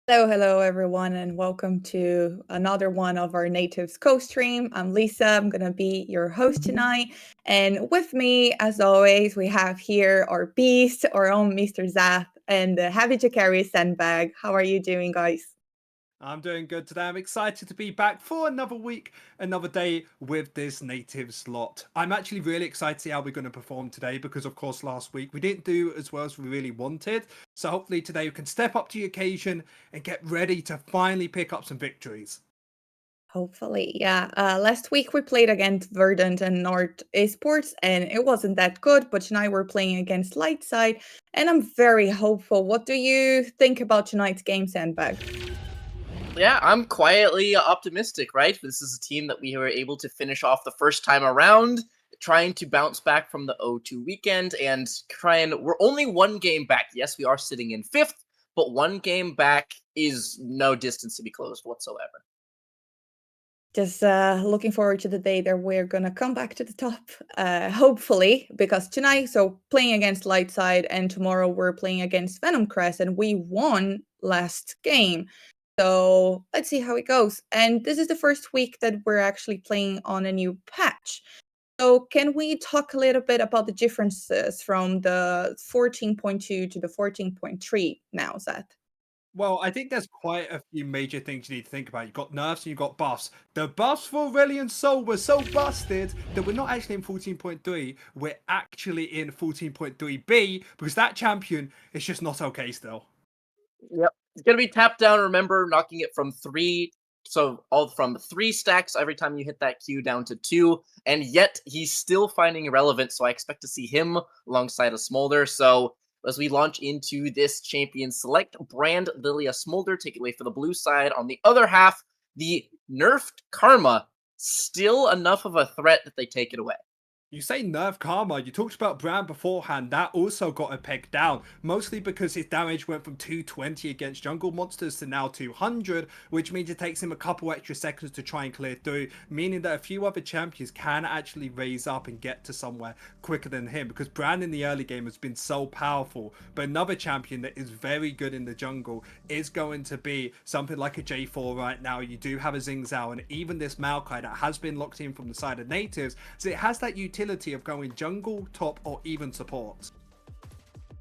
Hello, everyone, and welcome to another one of our Nativz co-stream. I'm Lisa. I'm going to be your host tonight. And with me, as always, we have here our beast, our own Mr. Zath, and happy to carry Sandbag. How are you doing, guys? I'm doing good today. I'm excited to be back for another week, another day with this Nativz lot. I'm actually really excited to see how we're going to perform today because, of course, last week we didn't do as well as we really wanted. So hopefully today we can step up to the occasion and get ready to finally pick up some victories. Hopefully, yeah. Last week we played against Verdant and North Esports, and it wasn't that good. But tonight we're playing against Lightside, and I'm very hopeful. What do you think about tonight's game, Sandbag? Yeah, I'm quietly optimistic, right? This is a team that we were able to finish off the first time around, trying to bounce back from the 0-2 weekend and we're only one game back. Yes, we are sitting in fifth, but one game back is no distance to be closed whatsoever. Just looking forward to the day that we're gonna come back to the top, hopefully, because tonight, so playing against Lightside, and tomorrow we're playing against Venom Crest, and we won last game. So let's see how it goes. And this is the first week that we're actually playing on a new patch. So can we talk a little bit about the differences from the 14.2 to the 14.3 now, Seth? Well, I think there's quite a few major things you need to think about. You've got nerfs and you've got buffs. The buffs for Aurelion Soul were so busted that we're not actually in 14.3. We're actually in 14.3B because that champion is just not okay still. Yep. It's gonna be tapped down, remember, knocking it from 3, so all from 3 stacks every time you hit that Q down to 2, and yet he's still finding irrelevant, so I expect to see him alongside a Smolder. So as we launch into this champion select, Brand, Lilia, Smolder take it away for the blue side. On the other half, the nerfed Karma, still enough of a threat that they take it away. You say nerf Karma, you talked about Brand beforehand, that also got a peg down, mostly because his damage went from 220 against jungle monsters to now 200, which means it takes him a couple extra seconds to try and clear through, meaning that a few other champions can actually raise up and get to somewhere quicker than him, because Brand in the early game has been so powerful. But another champion that is very good in the jungle is going to be something like a J4 right now. You do have a Xing Zhao, and even this Maokai that has been locked in from the side of Nativz, so it has that utility of going jungle, top, or even support.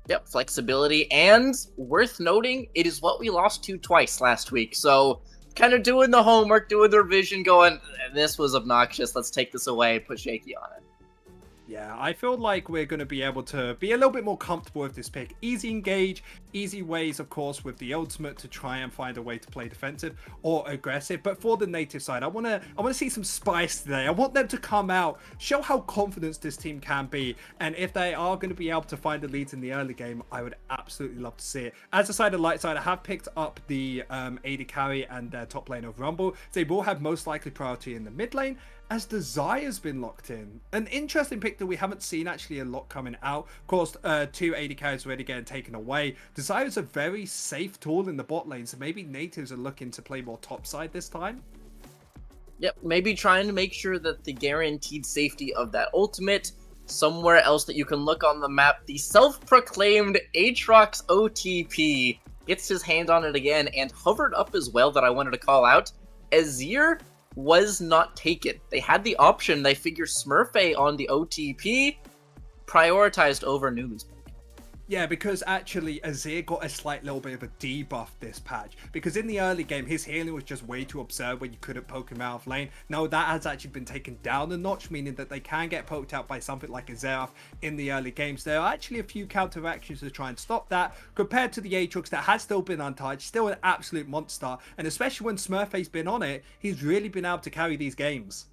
Yep, flexibility, and worth noting, it is what we lost to twice last week. So kind of doing the homework, doing the revision, going, this was obnoxious, let's take this away, put Shaky on it. Yeah, I feel like we're going to be able to be a little bit more comfortable with this pick. Easy engage, easy ways, of course, with the ultimate to try and find a way to play defensive or aggressive. But for the Nativz side, I want to see some spice today. I want them to come out, show how confident this team can be. And if they are going to be able to find the leads in the early game, I would absolutely love to see it. As a side of Lightside, I have picked up the AD carry and their top lane of Rumble. They will have most likely priority in the mid lane, as the Zaya's been locked in. An interesting pick that we haven't seen actually a lot coming out. Of course, 2 AD carries already getting taken away. The Zaya's a very safe tool in the bot lane, so maybe Nativz are looking to play more topside this time. Yep, maybe trying to make sure that the guaranteed safety of that ultimate, somewhere else that you can look on the map, the self-proclaimed Aatrox OTP gets his hand on it again, and hovered up as well that I wanted to call out. Azir was not taken. They had the option. They figure Smurfay on the OTP prioritized over Newly's. Yeah, because actually Azir got a slight little bit of a debuff this patch. Because in the early game, his healing was just way too absurd when you couldn't poke him out of lane. Now that has actually been taken down a notch, meaning that they can get poked out by something like a Xerath in the early games. There are actually a few counteractions to try and stop that, compared to the Aatrox that has still been untouched, still an absolute monster. And especially when Smurfay's been on it, he's really been able to carry these games.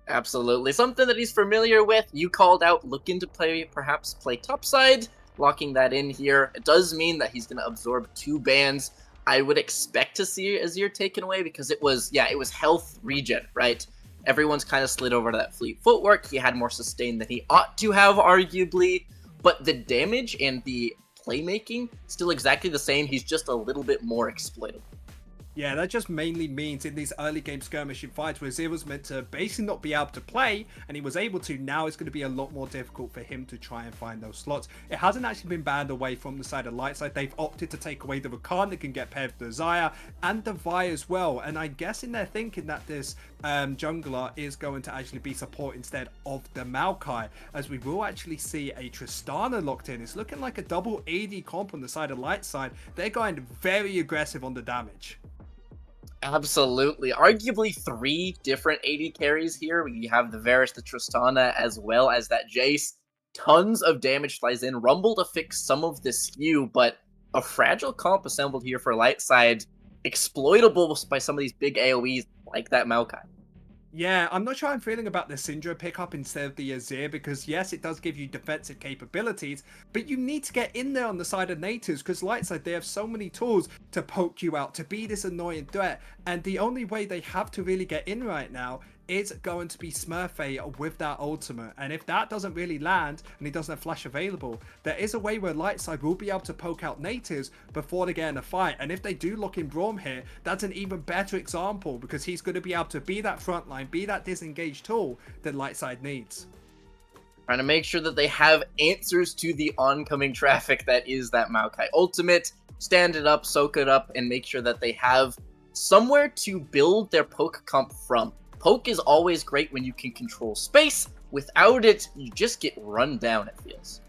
Absolutely. Something that he's familiar with. You called out looking to perhaps play topside. Locking that in here. It does mean that he's going to absorb 2 bans. I would expect to see Azir taken away because it was health regen, right? Everyone's kind of slid over to that fleet footwork. He had more sustain than he ought to have, arguably. But the damage and the playmaking, still exactly the same. He's just a little bit more exploitable. Yeah, that just mainly means in these early game skirmishing fights where Azir was meant to basically not be able to play, and he was able to, now it's going to be a lot more difficult for him to try and find those slots. It hasn't actually been banned away from the side of Lightside. They've opted to take away the Rakan that can get paired with the Xayah and the Vi as well. And I'm guessing they're thinking that this jungler is going to actually be support instead of the Maokai, as we will actually see a Tristana locked in. It's looking like a double AD comp on the side of Lightside. They're going very aggressive on the damage. Absolutely. Arguably 3 different AD carries here. We have the Varus, the Tristana, as well as that Jace. Tons of damage flies in. Rumble to fix some of the skew, but a fragile comp assembled here for Lightside. Exploitable by some of these big AoEs like that Maokai. Yeah, I'm not sure I'm feeling about the Syndra pickup instead of the Azir, because yes, it does give you defensive capabilities, but you need to get in there on the side of Nativz, because Lightside, they have so many tools to poke you out, to be this annoying threat, and the only way they have to really get in right now is going to be Smurfay with that ultimate. And if that doesn't really land and he doesn't have flash available, there is a way where Lightside will be able to poke out Nativz before they get in a fight. And if they do lock in Braum here, that's an even better example, because he's going to be able to be that front line, be that disengage tool that Lightside needs. Trying to make sure that they have answers to the oncoming traffic that is that Maokai ultimate. Stand it up, soak it up, and make sure that they have somewhere to build their poke comp from. Poke is always great when you can control space. Without it, you just get run down, it feels.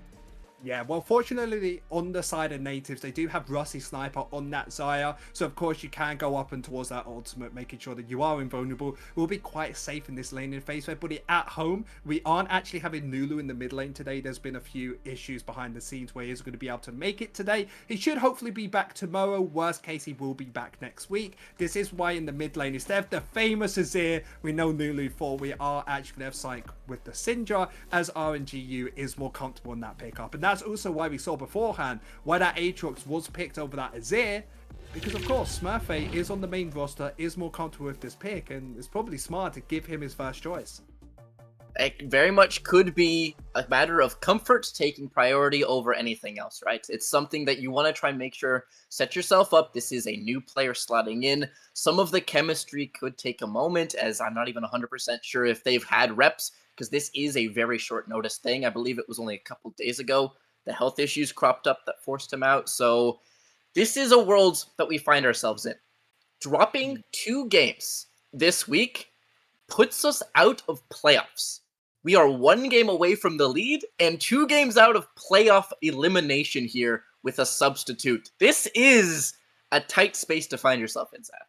Yeah, well, fortunately, on the side of Nativz, they do have Rusty Sniper on that Xayah. So, of course, you can go up and towards that ultimate, making sure that you are invulnerable. We'll be quite safe in this lane in phase fight. But at home, we aren't actually having Nulu in the mid lane today. There's been a few issues behind the scenes where he's going to be able to make it today. He should hopefully be back tomorrow. Worst case, he will be back next week. This is why in the mid lane, instead of the famous Azir, we know Nulu for, we are actually going to have Psych with the Syndra, as RNGU is more comfortable in that pickup. And that's also why we saw beforehand why that Aatrox was picked over that Azir, because of course Smurfy is on the main roster, is more comfortable with this pick, and it's probably smart to give him his first choice. It very much could be a matter of comfort taking priority over anything else, right? It's something that you want to try and make sure, set yourself up. This is a new player slotting in. Some of the chemistry could take a moment, as I'm not even 100% sure if they've had reps, because this is a very short notice thing. I believe it was only a couple days ago the health issues cropped up that forced him out. So this is a world that we find ourselves in. Dropping 2 games this week puts us out of playoffs. We are 1 game away from the lead and 2 games out of playoff elimination here with a substitute. This is a tight space to find yourself in, Zach.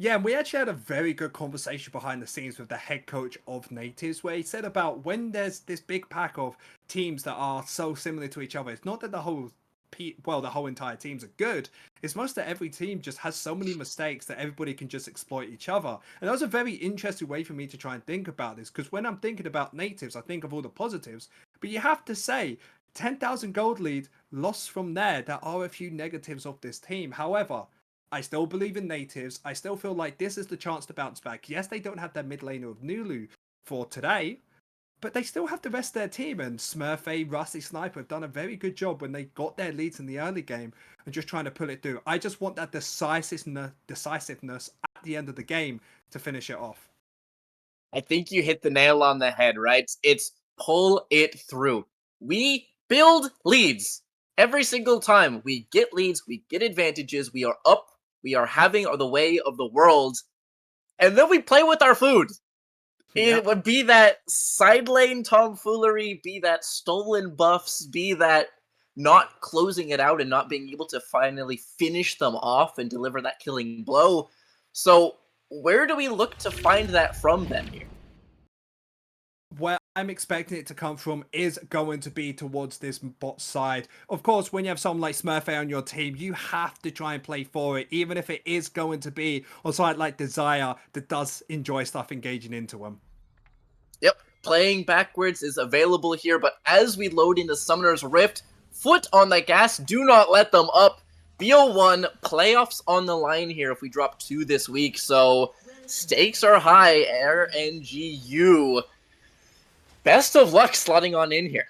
Yeah, and we actually had a very good conversation behind the scenes with the head coach of Nativz, where he said about when there's this big pack of teams that are so similar to each other, it's not that the whole entire teams are good. It's most that every team just has so many mistakes that everybody can just exploit each other. And that was a very interesting way for me to try and think about this, because when I'm thinking about Nativz, I think of all the positives, but you have to say 10,000 gold lead, lost from there. There are a few negatives of this team. However, I still believe in Nativz. I still feel like this is the chance to bounce back. Yes, they don't have their mid laner of Nulu for today, but they still have the rest of their team. And Smurfy, Rusty Sniper have done a very good job when they got their leads in the early game and just trying to pull it through. I just want that decisiveness at the end of the game to finish it off. I think you hit the nail on the head, right? It's pull it through. We build leads. Every single time we get leads, we get advantages, we are up, we are having the way of the world, and then we play with our food. It would be that side lane tomfoolery, be that stolen buffs, be that not closing it out and not being able to finally finish them off and deliver that killing blow. So where do we look to find that from then here? Where I'm expecting it to come from is going to be towards this bot side. Of course, when you have someone like Smurfy on your team, you have to try and play for it, even if it is going to be on side like Desire that does enjoy stuff engaging into him. Yep, playing backwards is available here, but as we load into Summoner's Rift, foot on the gas, do not let them up. BO1, playoffs on the line here if we drop 2 this week, so stakes are high, RNGU. Best of luck slotting on in here.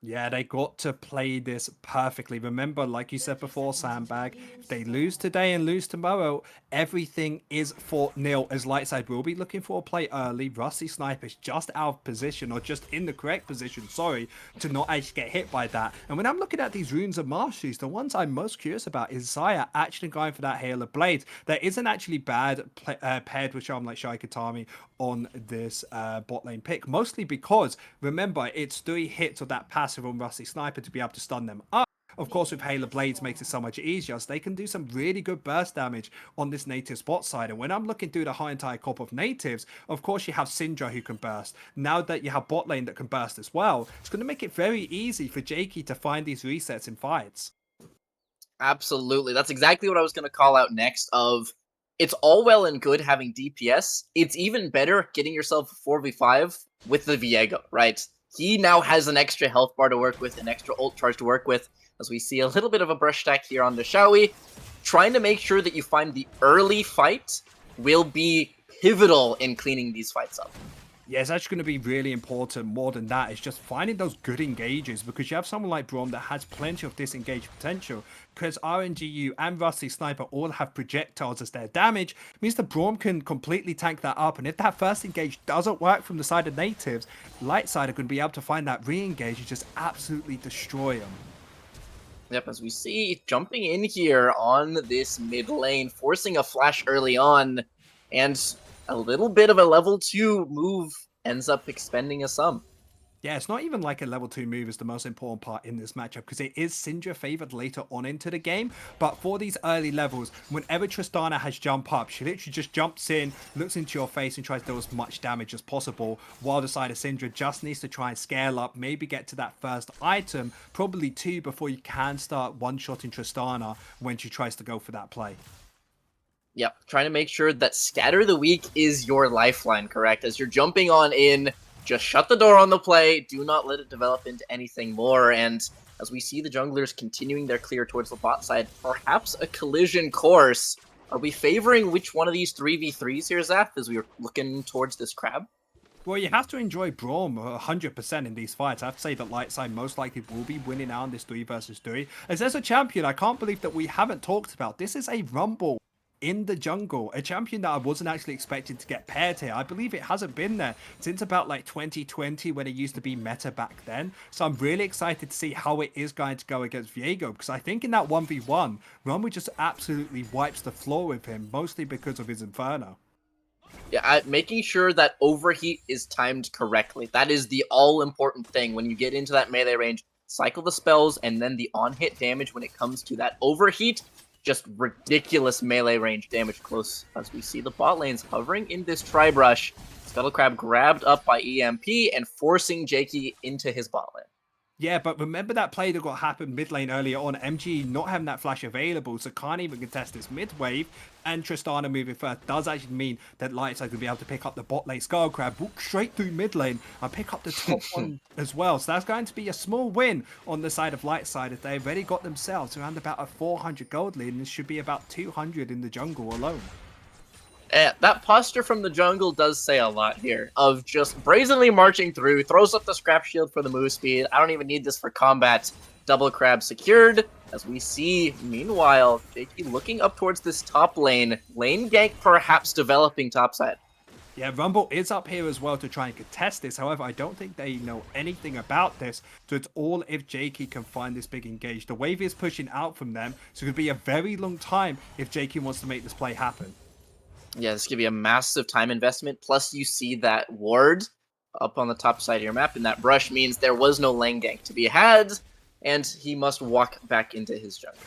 Yeah, they got to play this perfectly. Remember, like you said before, Sandbag, if they lose today and lose tomorrow, everything is for nil, as Lightside will be looking for a play early. Rusty Sniper's just out of position, or just in the correct position, sorry, to not actually get hit by that. And when I'm looking at these runes of masteries, the ones I'm most curious about is Xayah actually going for that Hail of Blades. That isn't actually bad paired with Charm like Shaikatami on this bot lane pick, mostly because, remember, it's 3 hits of that passive on Rusty Sniper to be able to stun them up. Of course, with Hail of Blades makes it so much easier, so they can do some really good burst damage on this Nativz bot side. And when I'm looking through the high entire comp of Nativz, of course you have Syndra who can burst. Now that you have bot lane that can burst as well, it's going to make it very easy for Jakey to find these resets in fights. Absolutely. That's exactly what I was going to call out next of, it's all well and good having DPS. It's even better getting yourself a 4v5 with the Viego, right? He now has an extra health bar to work with, an extra ult charge to work with, as we see a little bit of a brush stack here on the Shawi. Trying to make sure that you find the early fight will be pivotal in cleaning these fights up. Yeah, it's actually going to be really important. More than that, it's just finding those good engages, because you have someone like Braum that has plenty of disengaged potential, because RNGU and Rusty Sniper all have projectiles as their damage. It means that Braum can completely tank that up, and if that first engage doesn't work from the side of Nativz, Lightside are going to be able to find that re-engage and just absolutely destroy them. Yep, as we see, jumping in here on this mid lane, forcing a flash early on, and a little bit of a level 2 move ends up expending a sum. Yeah, it's not even like a level 2 move is the most important part in this matchup because it is Syndra favored later on into the game. But for these early levels, whenever Tristana has jump up, she literally just jumps in, looks into your face and tries to do as much damage as possible. While the side of Syndra just needs to try and scale up, maybe get to that first item, probably 2 before you can start one-shotting Tristana when she tries to go for that play. Yep, trying to make sure that Scatter the Weak is your lifeline, correct? As you're jumping on in, just shut the door on the play, do not let it develop into anything more, and as we see the junglers continuing their clear towards the bot side, perhaps a collision course. Are we favoring which one of these 3v3s here, Zaf, as we are looking towards this crab? Well, you have to enjoy Braum 100% in these fights. I have to say that Lightside most likely will be winning out on this 3 versus 3. As there's a champion I can't believe that we haven't talked about. This is a Rumble in the jungle, a champion that I wasn't actually expecting to get paired here. I believe it hasn't been there since about like 2020 when it used to be meta back then. So I'm really excited to see how it is going to go against Viego, because I think in that 1v1, Rumble just absolutely wipes the floor with him, mostly because of his Inferno. Yeah, making sure that overheat is timed correctly. That is the all-important thing when you get into that melee range. Cycle the spells and then the on-hit damage when it comes to that overheat. Just ridiculous melee range damage close as we see the bot lanes hovering in this Tribe Rush. Scuttle Crab grabbed up by EMP and forcing Jakey into his bot lane. Yeah, but remember that play that got happened mid lane earlier on. MG not having that flash available, so can't even contest this mid wave. And Tristana moving first does actually mean that Lightside will be able to pick up the bot lane Skull Crab, walk straight through mid lane, and pick up the top one as well. So that's going to be a small win on the side of Lightside if they've already got themselves around about a 400 gold lead, and this should be about 200 in the jungle alone. That posture from the jungle does say a lot here, of just brazenly marching through, throws up the scrap shield for the move speed. I don't even need this for combat. Double crab secured, as we see, meanwhile, Jakey looking up towards this top lane. Lane gank perhaps developing topside. Yeah, Rumble is up here as well to try and contest this. However, I don't think they know anything about this. So it's all if Jakey can find this big engage. The wave is pushing out from them, so it could be a very long time if Jakey wants to make this play happen. Yeah, this could be a massive time investment. Plus, you see that ward up on the top side of your map, and that brush means there was no lane gank to be had, and he must walk back into his jungle.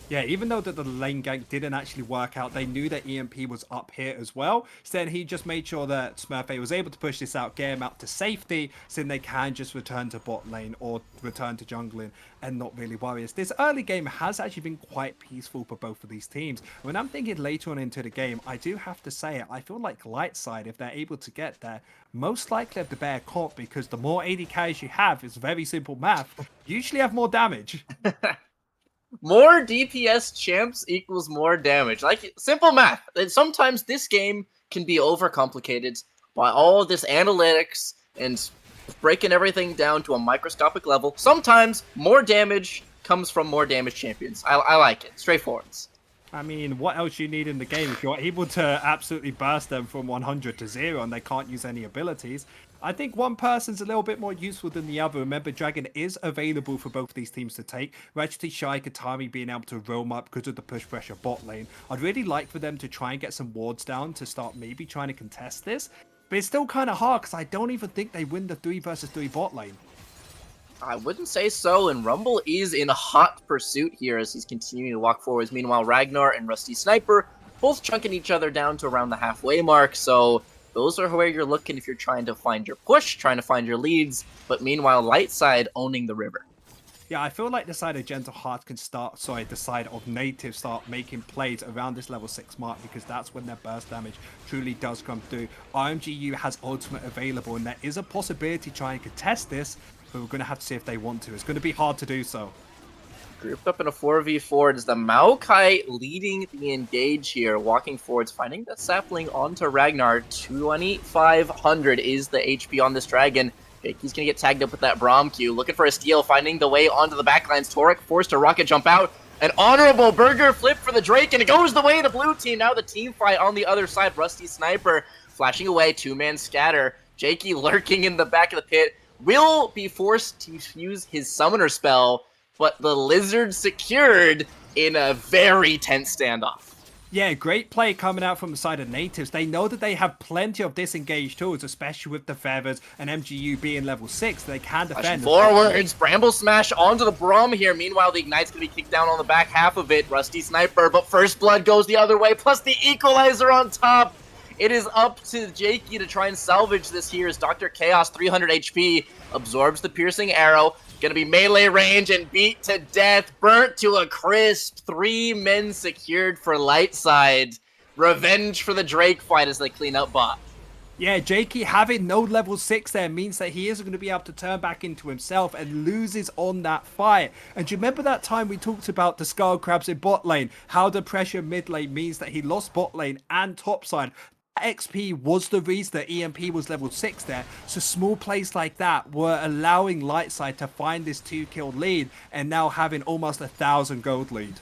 Yeah, even though that the lane gank didn't actually work out, they knew that EMP was up here as well. So then he just made sure that Smurfette was able to push this out, get him out to safety, so then they can just return to bot lane or return to jungling and not really worry. This early game has actually been quite peaceful for both of these teams. When I'm thinking later on into the game, I do have to say it, I feel like Lightside, if they're able to get there, most likely have the better comp, because the more AD carries you have, it's very simple math, you usually have more damage. More DPS champs equals more damage. Like, simple math. And sometimes this game can be overcomplicated by all this analytics and breaking everything down to a microscopic level. Sometimes more damage comes from more damage champions. I like it. Straightforward. I mean, what else you need in the game if you're able to absolutely burst them from 100 to 0 and they can't use any abilities? I think one person's a little bit more useful than the other. Remember, Dragon is available for both these teams to take. We're actually shy Katami being able to roam up because of the push pressure bot lane. I'd really like for them to try and get some wards down to start maybe trying to contest this. But it's still kind of hard because I don't even think they win the 3 versus 3 bot lane. I wouldn't say so, and Rumble is in hot pursuit here as he's continuing to walk forwards. Meanwhile, Ragnar and Rusty Sniper both chunking each other down to around the halfway mark, so those are where you're looking if you're trying to find your push, trying to find your leads, but meanwhile, Lightside owning the river. Yeah, I feel like the side of Gentle Heart can start, the side of Nativz start making plays around this level 6 mark, because that's when their burst damage truly does come through. RMGU has ultimate available, and there is a possibility to try and contest this, but we're going to have to see if they want to. It's going to be hard to do so. Grouped up in a 4v4, it is the Maokai leading the engage here, walking forwards, finding that sapling onto Ragnar. 2,500 is the HP on this dragon. Jakey's going to get tagged up with that Braum Q, looking for a steal, finding the way onto the backlines. Torek forced to rocket jump out. An honorable burger flip for the Drake, and it goes the way of the blue team. Now the team fight on the other side. Rusty Sniper flashing away, 2-man scatter. Jakey lurking in the back of the pit, will be forced to use his summoner spell, but the lizard secured in a very tense standoff. Yeah, great play coming out from the side of Nativz. They know that they have plenty of disengaged tools, especially with the Feathers and MGU being level 6. They can defend. Forwards, Bramble Smash onto the Brum here. Meanwhile, the Ignite's going to be kicked down on the back half of it. Rusty Sniper, but First Blood goes the other way, plus the Equalizer on top. It is up to Jakey to try and salvage this here as Dr. Chaos, 300 HP, absorbs the Piercing Arrow. Gonna be melee range and beat to death, burnt to a crisp. 3 men secured for Lightside. Revenge for the Drake fight as they clean up bot. Yeah, Jakey having no level 6 there means that he isn't going to be able to turn back into himself and loses on that fight. And do you remember that time we talked about the Skull Crabs in bot lane? How the pressure mid lane means that he lost bot lane and top side. XP was the reason that EMP was level 6 there, so small plays like that were allowing Lightside to find this 2-kill lead and now having almost 1,000 gold lead.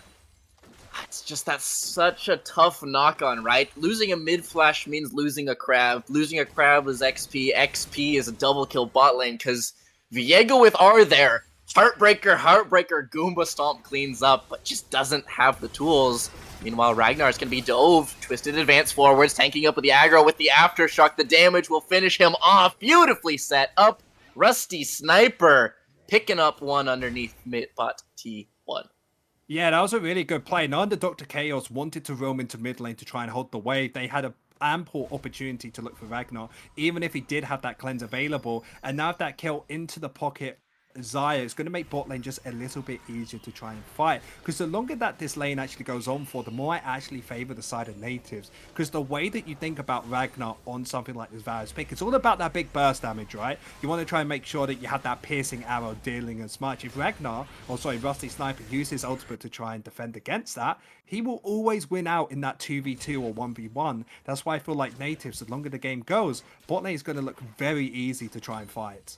It's just that's such a tough knock-on, right? Losing a mid-flash means losing a crab. Losing a crab is XP. XP is a double-kill bot lane because Viego with R there. Heartbreaker, Goomba Stomp cleans up, but just doesn't have the tools. Meanwhile, Ragnar's going to be dove, twisted advance forwards, tanking up with the aggro with the Aftershock. The damage will finish him off. Beautifully set up. Rusty Sniper picking up one underneath mid bot T1. Yeah, that was a really good play. None of the Dr. Chaos wanted to roam into mid lane to try and hold the wave. They had a ample opportunity to look for Ragnar, even if he did have that cleanse available. And now that kill into the pocket, Xayah is going to make bot lane just a little bit easier to try and fight, because the longer that this lane actually goes on for, the more I actually favor the side of Nativz, because the way that you think about Ragnar on something like this Varus pick, it's all about that big burst damage, right? You want to try and make sure that you have that piercing arrow dealing as much. If Rusty Sniper uses his ultimate to try and defend against that, he will always win out in that 2v2 or 1v1. That's why I feel like Nativz, the longer the game goes, bot lane is going to look very easy to try and fight.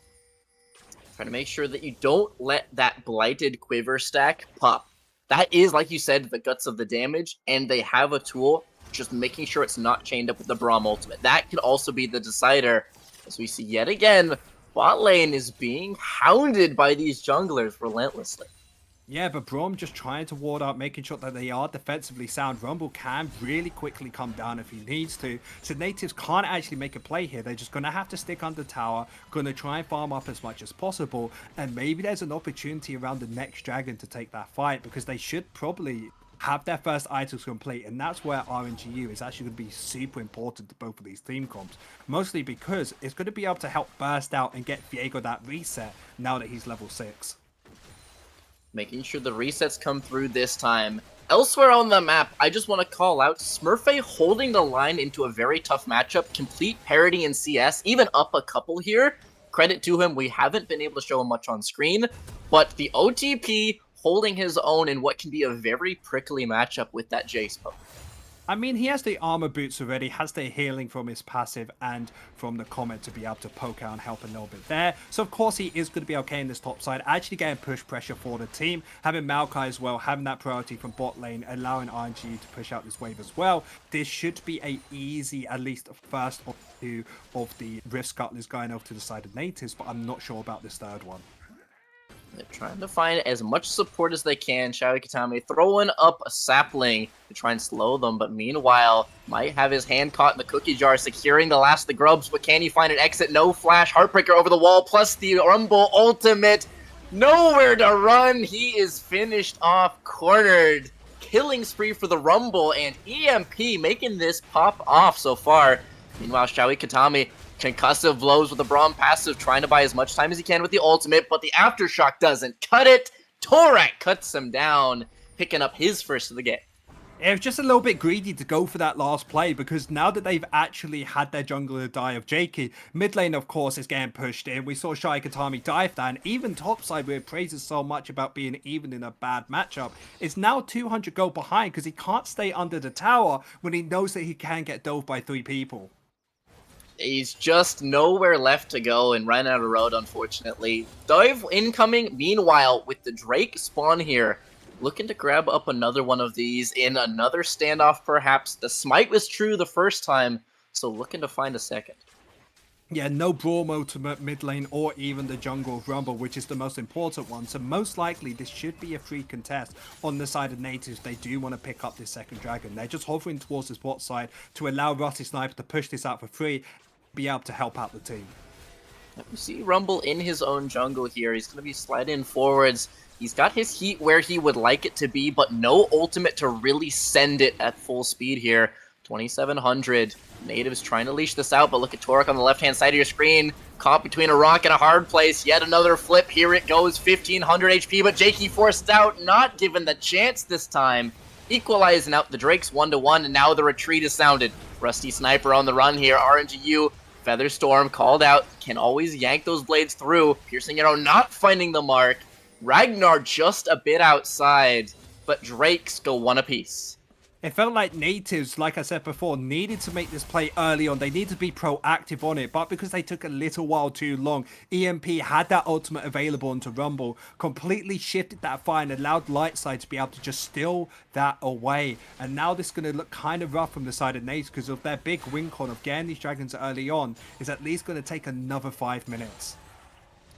Try to make sure that you don't let that blighted quiver stack pop. That is, like you said, the guts of the damage, and they have a tool, just making sure it's not chained up with the Braum ultimate. That could also be the decider, as we see yet again, bot lane is being hounded by these junglers relentlessly. Yeah, but Braum just trying to ward up, making sure that they are defensively sound. Rumble can really quickly come down if he needs to. So Nativz can't actually make a play here. They're just going to have to stick under tower, going to try and farm up as much as possible. And maybe there's an opportunity around the next dragon to take that fight, because they should probably have their first items complete. And that's where RNGU is actually going to be super important to both of these team comps. Mostly because it's going to be able to help burst out and get Viego that reset now that he's level 6. Making sure the resets come through this time. Elsewhere on the map, I just want to call out Smurfy holding the line into a very tough matchup. Complete parity in CS, even up a couple here. Credit to him, we haven't been able to show him much on screen, but the OTP holding his own in what can be a very prickly matchup with that Jace poke. I mean, he has the armor boots already, has the healing from his passive and from the comment to be able to poke out and help a little bit there. So of course he is going to be okay in this top side, actually getting push pressure for the team, having Maokai as well, having that priority from bot lane, allowing RNG to push out this wave as well. This should be a easy, at least first or two of the Rift Scuttlers going over to the side of Nativz, but I'm not sure about this third one. They're trying to find as much support as they can. Shaoyi Kitami throwing up a sapling to try and slow them, but meanwhile, might have his hand caught in the cookie jar, securing the last of the grubs, but can he find an exit? No flash, Heartbreaker over the wall, plus the Rumble ultimate. Nowhere to run, he is finished off, cornered. Killing spree for the Rumble, and EMP making this pop off so far. Meanwhile, Shaoyi Kitami, concussive blows with the Braum passive, trying to buy as much time as he can with the ultimate, but the Aftershock doesn't cut it. Torak cuts him down, picking up his first of the game. It was just a little bit greedy to go for that last play, because now that they've actually had their jungler die of Jakey, mid lane of course is getting pushed in. We saw Shaoyi Kitami dive that, and even topside, where it praises so much about being even in a bad matchup, is now 200 gold behind because he can't stay under the tower when he knows that he can get dove by 3 people. He's just nowhere left to go and ran out of road, unfortunately. Dive incoming, meanwhile, with the Drake spawn here, looking to grab up another one of these in another standoff, perhaps. The smite was true the first time, so looking to find a second. Yeah, no Brawl mode to mid lane or even the jungle of Rumble, which is the most important one. So most likely this should be a free contest on the side of Nativz. They do want to pick up this second dragon. They're just hovering towards this bot side to allow Rusty Sniper to push this out for free, be able to help out the team. We see Rumble in his own jungle here. He's going to be sliding forwards. He's got his heat where he would like it to be, but no ultimate to really send it at full speed here. 2700. Nativz trying to leash this out, but look at Torek on the left-hand side of your screen. Caught between a rock and a hard place. Yet another flip. Here it goes. 1500 HP, but Jakey forced out. Not given the chance this time. Equalizing out the Drakes 1-1, and now the retreat is sounded. Rusty Sniper on the run here. RNGU. Featherstorm called out. Can always yank those blades through. Piercing Arrow not finding the mark. Ragnar just a bit outside, but Drakes go one apiece. It felt like Nativz, like I said before, needed to make this play early on. They needed to be proactive on it, but because they took a little while too long, EMP had that ultimate available onto Rumble, completely shifted that fire and allowed Lightside to be able to just steal that away. And now this is going to look kind of rough from the side of Nativz because of their big win con of getting these dragons early on is at least going to take another 5 minutes.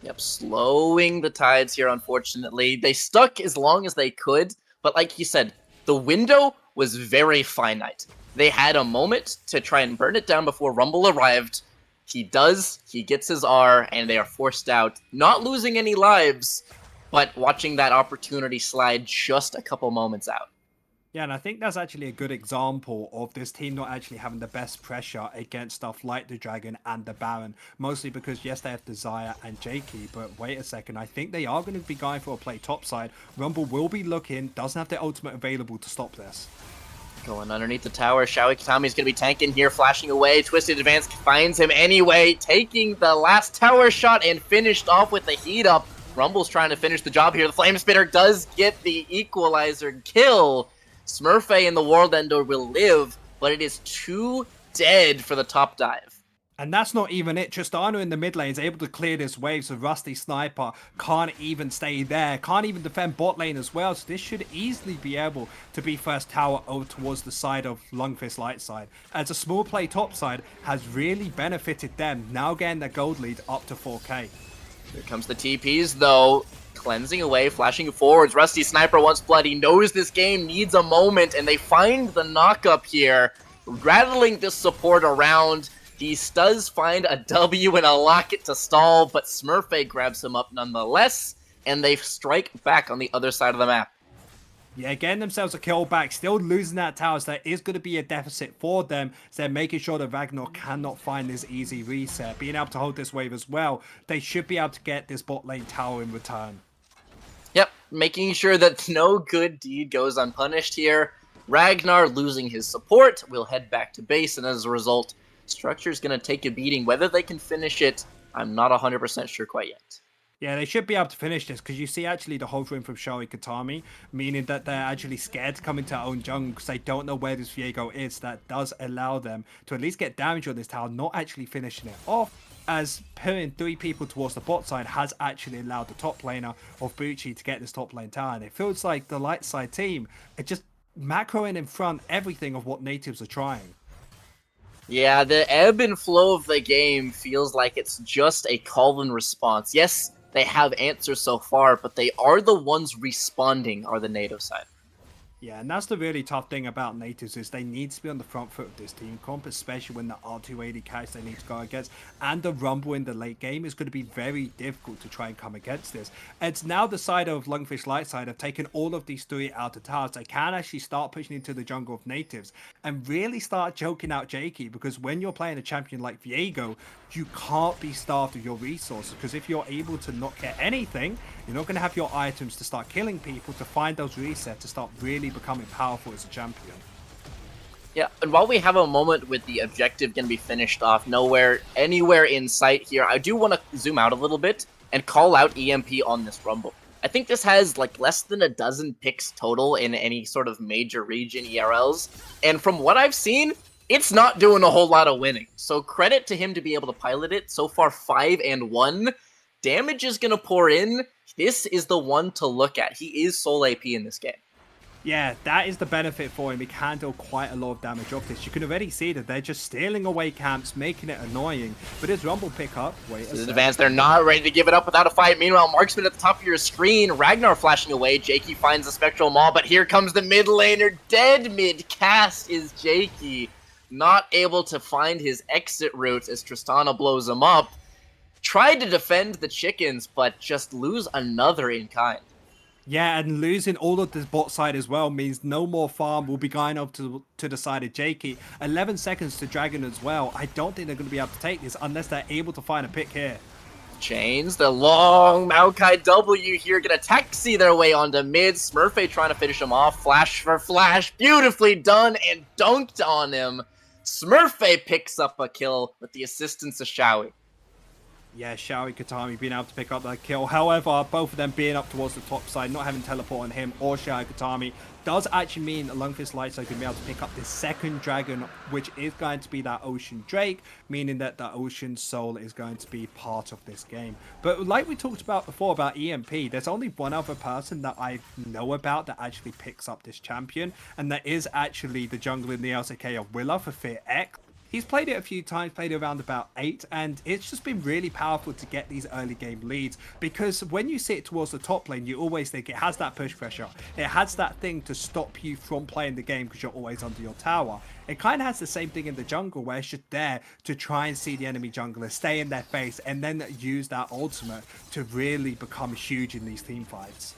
Yep, slowing the tides here, unfortunately. They stuck as long as they could, but like you said, the window was very finite. They had a moment to try and burn it down before Rumble arrived. He does, he gets his R, and they are forced out, not losing any lives, but watching that opportunity slide just a couple moments out. Yeah, and I think that's actually a good example of this team not actually having the best pressure against stuff like the Dragon and the Baron. Mostly because, yes, they have Desire and Jakey, but wait a second. I think they are going to be going for a play topside. Rumble will be looking, doesn't have the ultimate available to stop this. Going underneath the tower, Showy Katami's going to be tanking here, flashing away. Twisted Advance finds him anyway, taking the last tower shot and finished off with the heat up. Rumble's trying to finish the job here. The Flame Spitter does get the equalizer kill. Smurfay and the World Ender will live, but it is too dead for the top dive. And that's not even it. Tristana in the mid lane is able to clear this wave, so Rusty Sniper can't even stay there. Can't even defend bot lane as well, so this should easily be able to be first tower over towards the side of Lundqvist Lightside. As a small play topside has really benefited them, now getting their gold lead up to 4k. Here comes the TPs though. Cleansing away, flashing forwards. Rusty Sniper wants blood. He knows this game needs a moment, and they find the knock-up here. Rattling this support around. He does find a W and a locket to stall, but Smurfay grabs him up nonetheless, and they strike back on the other side of the map. Yeah, getting themselves a kill back, still losing that tower, so there is going to be a deficit for them. So they're making sure that Ragnar cannot find this easy reset. Being able to hold this wave as well, they should be able to get this bot lane tower in return. Yep, making sure that no good deed goes unpunished here. Ragnar losing his support will head back to base, and as a result, Structure's going to take a beating. Whether they can finish it, I'm not 100% sure quite yet. Yeah, they should be able to finish this because you see actually the hovering from Shoei Katami, meaning that they're actually scared to come into their own jungle because they don't know where this Viego is. That does allow them to at least get damage on this tower, not actually finishing it off, as putting 3 people towards the bot side has actually allowed the top laner of Bucci to get this top lane tower. And it feels like the light side team are just macroing in front everything of what Nativz are trying. Yeah, the ebb and flow of the game feels like it's just a call and response. Yes, they have answers so far, but they are the ones responding are the native side. Yeah, and that's the really tough thing about Nativz is they need to be on the front foot of this team comp, especially when the R280 carries they need to go against. And the Rumble in the late game is going to be very difficult to try and come against this. It's now the side of Lundqvist Lightside have taken all of these 3 outer towers. They can actually start pushing into the jungle of Nativz and really start choking out Jakey, because when you're playing a champion like Viego, you can't be starved of your resources, because if you're able to not get anything, you're not going to have your items to start killing people, to find those resets, to start really becoming powerful as a champion. Yeah, and while we have a moment with the objective going to be finished off, anywhere in sight here, I do want to zoom out a little bit and call out EMP on this Rumble. I think this has like less than a dozen picks total in any sort of major region ERLs, and from what I've seen, it's not doing a whole lot of winning. So credit to him to be able to pilot it. So far 5-1. Damage is going to pour in. This is the one to look at. He is sole AP in this game. Yeah, that is the benefit for him. He can deal quite a lot of damage off this. You can already see that they're just stealing away camps, making it annoying. But his Rumble pickup, wait a second. Advance, they're not ready to give it up without a fight. Meanwhile, Marksman at the top of your screen. Ragnar flashing away. Jakey finds the Spectral Maul, but here comes the mid laner. Dead mid-cast is Jakey. Not able to find his exit route as Tristana blows him up. Tried to defend the chickens, but just lose another in kind. Yeah, and losing all of this bot side as well means no more farm will be going up to the side of Jakey. 11 seconds to Dragon as well. I don't think they're going to be able to take this unless they're able to find a pick here. Chains, the long Maokai W here, gonna taxi their way onto mid. Smurfy trying to finish him off. Flash for flash, beautifully done and dunked on him. Smurfy picks up a kill with the assistance of Shawi. Yeah, Shawi Katami being able to pick up that kill. However, both of them being up towards the top side, not having teleport on him or Shawi Katami, does actually mean that Lundqvist Lightside can be able to pick up this second dragon, which is going to be that Ocean Drake, meaning that the Ocean Soul is going to be part of this game. But like we talked about before about EMP, there's only one other person that I know about that actually picks up this champion, and that is actually the jungler in the LCK of Willa for Fear X. He's played it a few times, played it around about 8, and it's just been really powerful to get these early game leads, because when you sit towards the top lane, you always think it has that push pressure. It has that thing to stop you from playing the game because you're always under your tower. It kind of has the same thing in the jungle, where it's just there to try and see the enemy jungler, stay in their face, and then use that ultimate to really become huge in these team fights.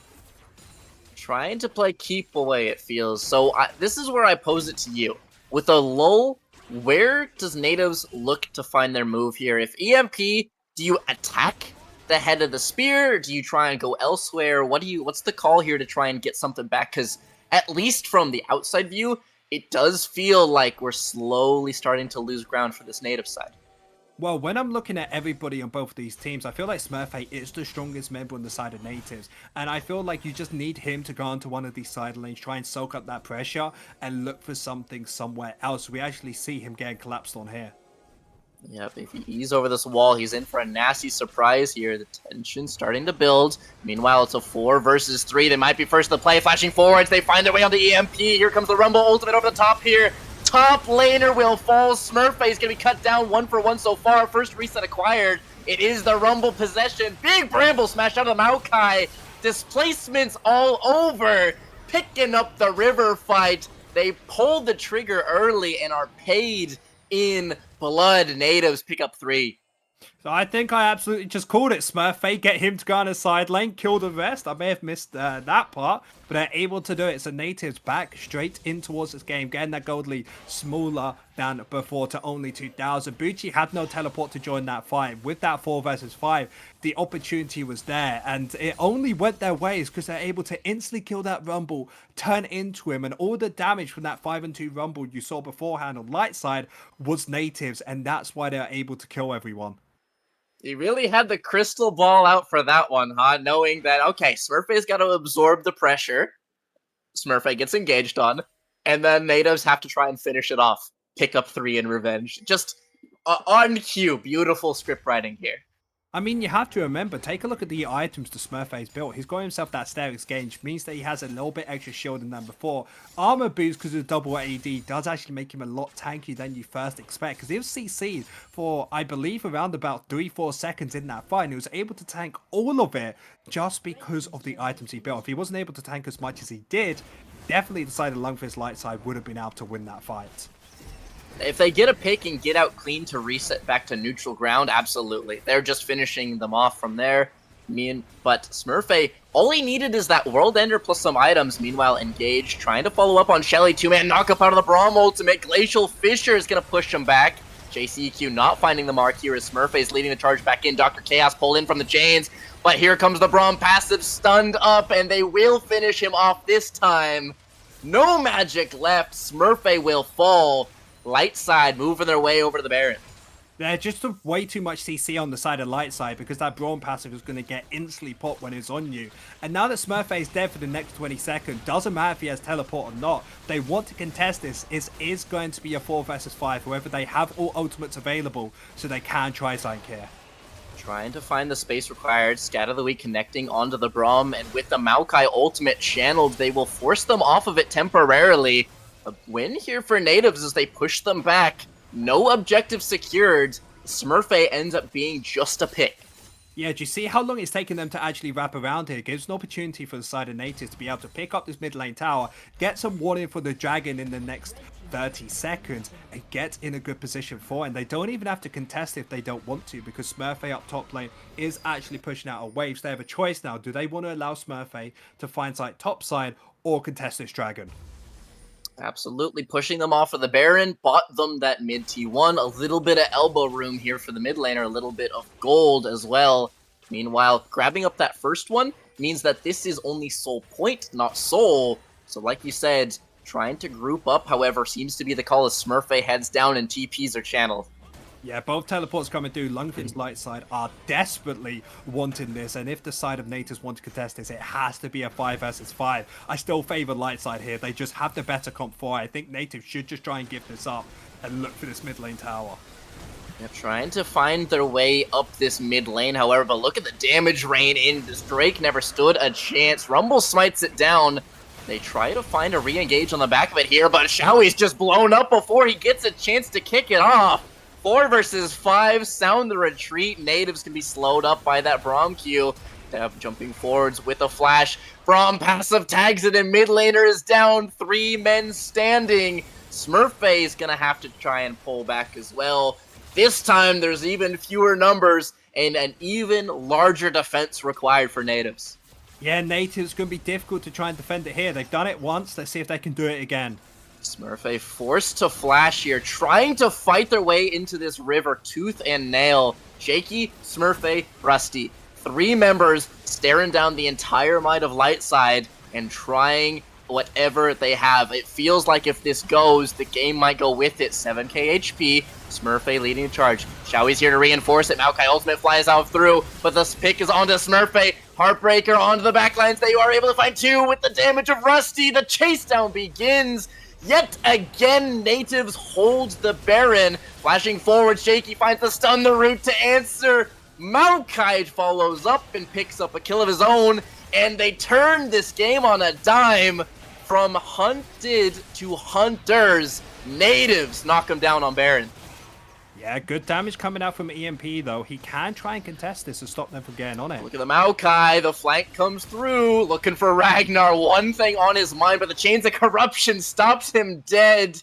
Trying to play keep away, it feels. So this is where I pose it to you. With a lull, where does Nativz look to find their move here? If EMP, do you attack the head of the spear? Or do you try and go elsewhere? What's the call here to try and get something back? Because at least from the outside view, it does feel like we're slowly starting to lose ground for this Nativz side. Well, when I'm looking at everybody on both of these teams, I feel like Smurfy is the strongest member on the side of Nativz. And I feel like you just need him to go onto one of these side lanes, try and soak up that pressure, and look for something somewhere else. We actually see him getting collapsed on here. Yep, if he ease over this wall, he's in for a nasty surprise here. The tension's starting to build. Meanwhile, it's a 4 versus 3. They might be first to play, flashing forwards. They find their way onto EMP. Here comes the Rumble ultimate over the top here. Top laner will fall. Smurfy is going to be cut down 1 for 1 so far. First reset acquired. It is the Rumble possession. Big Bramble smash out of the Maokai. Displacements all over. Picking up the river fight. They pulled the trigger early and are paid in blood. Nativz pick up 3. So I think I absolutely just called it. Smurfy, get him to go on a side lane, kill the rest. I may have missed that part, but they're able to do it. So Nativz back straight in towards this game, getting that gold lead smaller than before to only 2,000. Bucci had no teleport to join that fight. With that 4 versus 5, the opportunity was there, and it only went their ways because they're able to instantly kill that Rumble, turn into him, and all the damage from that 5 and 2 Rumble you saw beforehand on Lightside was Nativz, and that's why they're able to kill everyone. He really had the crystal ball out for that one, huh? Knowing that, okay, Smurfy's got to absorb the pressure. Smurfy gets engaged on. And then Nativz have to try and finish it off. Pick up 3 in revenge. Just on cue. Beautiful script writing here. I mean, you have to remember, take a look at the items the Smurfy's built. He's got himself that Sterix gauge, means that he has a little bit extra shielding than before. Armor boost because of the double AD does actually make him a lot tankier than you first expect, because he was CC'd for, I believe, around about 3-4 seconds in that fight, and he was able to tank all of it just because of the items he built. If he wasn't able to tank as much as he did, definitely the side of Lundqvist Lightside would have been able to win that fight. If they get a pick and get out clean to reset back to neutral ground, absolutely. They're just finishing them off from there. But Smurfy, all he needed is that World Ender plus some items. Meanwhile, Engage, trying to follow up on Shelly. 2-man knock up out of the Braum ultimate. Glacial Fissure is going to push him back. JCEQ not finding the mark here as Smurfy is leading the charge back in. Dr. Chaos pulled in from the chains. But here comes the Braum passive stunned up, and they will finish him off this time. No magic left. Smurfy will fall. Lightside moving their way over to the Baron. There's just way too much CC on the side of Lightside because that Braum passive is going to get instantly popped when it's on you. And now that Smurfy is dead for the next 20 seconds, doesn't matter if he has teleport or not, they want to contest this. It is going to be a 4 versus 5, whoever they have all ultimates available, so they can try something here. Trying to find the space required, Scatter the Weak connecting onto the Braum, and with the Maokai ultimate channeled, they will force them off of it temporarily. A win here for Nativz as they push them back. No objective secured. Smurfay ends up being just a pick. Yeah, do you see how long it's taken them to actually wrap around here? It gives an opportunity for the side of Nativz to be able to pick up this mid lane tower, get some warning for the dragon in the next 30 seconds, and get in a good position for it. And they don't even have to contest if they don't want to, because Smurfay up top lane is actually pushing out a wave. So they have a choice now. Do they want to allow Smurfay to find side top side or contest this dragon? Absolutely pushing them off of the Baron, bought them that mid T1, a little bit of elbow room here for the mid laner, a little bit of gold as well. Meanwhile, grabbing up that first one means that this is only soul point, not soul. So like you said, trying to group up, however, seems to be the call as Smurfay heads down and TPs are channeled. Yeah, both teleports coming through. Lundqvist Lightside are desperately wanting this, and if the side of Nativz want to contest this, it has to be a 5 versus 5. I still favor Lightside here. They just have the better comp for it. I think Nativz should just try and give this up and look for this mid lane tower. They're trying to find their way up this mid lane, however, but look at the damage rain in this. Drake never stood a chance. Rumble smites it down. They try to find a re-engage on the back of it here, but Xiaoi's just blown up before he gets a chance to kick it off. 4 versus 5, sound the retreat. Nativz can be slowed up by that Braum Q. Jumping forwards with a flash. Braum passive tags it, and mid laner is down. 3 men standing. Smurfay is going to have to try and pull back as well. This time, there's even fewer numbers and an even larger defense required for Nativz. Yeah, Nativz going to be difficult to try and defend it here. They've done it once. Let's see if they can do it again. Smurfay forced to flash here, trying to fight their way into this river tooth and nail. Shaky, Smurfay, Rusty. 3 members staring down the entire might of Lightside and trying whatever they have. It feels like if this goes, the game might go with it. 7k HP, Smurfay leading the charge. Xiaoi's here to reinforce it. Maokai ultimate flies out through, but this pick is onto Smurfay. Heartbreaker onto the backlines. They are able to find 2 with the damage of Rusty. The chase down begins. Yet again, Nativz holds the Baron. Flashing forward, Shaky finds the stun, the route to answer. Maokai follows up and picks up a kill of his own. And they turn this game on a dime. From hunted to hunters, Nativz knock him down on Baron. Yeah, good damage coming out from EMP, though. He can try and contest this to stop them from getting on it. Look at the Maokai. The flank comes through. Looking for Ragnar. One thing on his mind, but the Chains of Corruption stops him dead.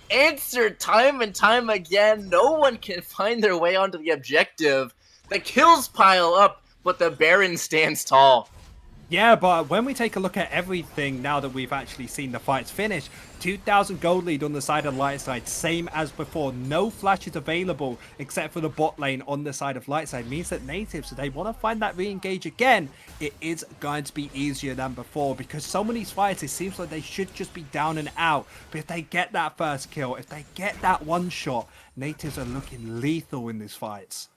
Answered time and time again. No one can find their way onto the objective. The kills pile up, but the Baron stands tall. Yeah, but when we take a look at everything now that we've actually seen the fights finish, 2,000 gold lead on the side of Lightside, same as before. No flashes available except for the bot lane on the side of Lightside. Means that Nativz, if they want to find that re-engage again, it is going to be easier than before, because some of these fights, it seems like they should just be down and out. But if they get that first kill, if they get that one shot, Nativz are looking lethal in these fights.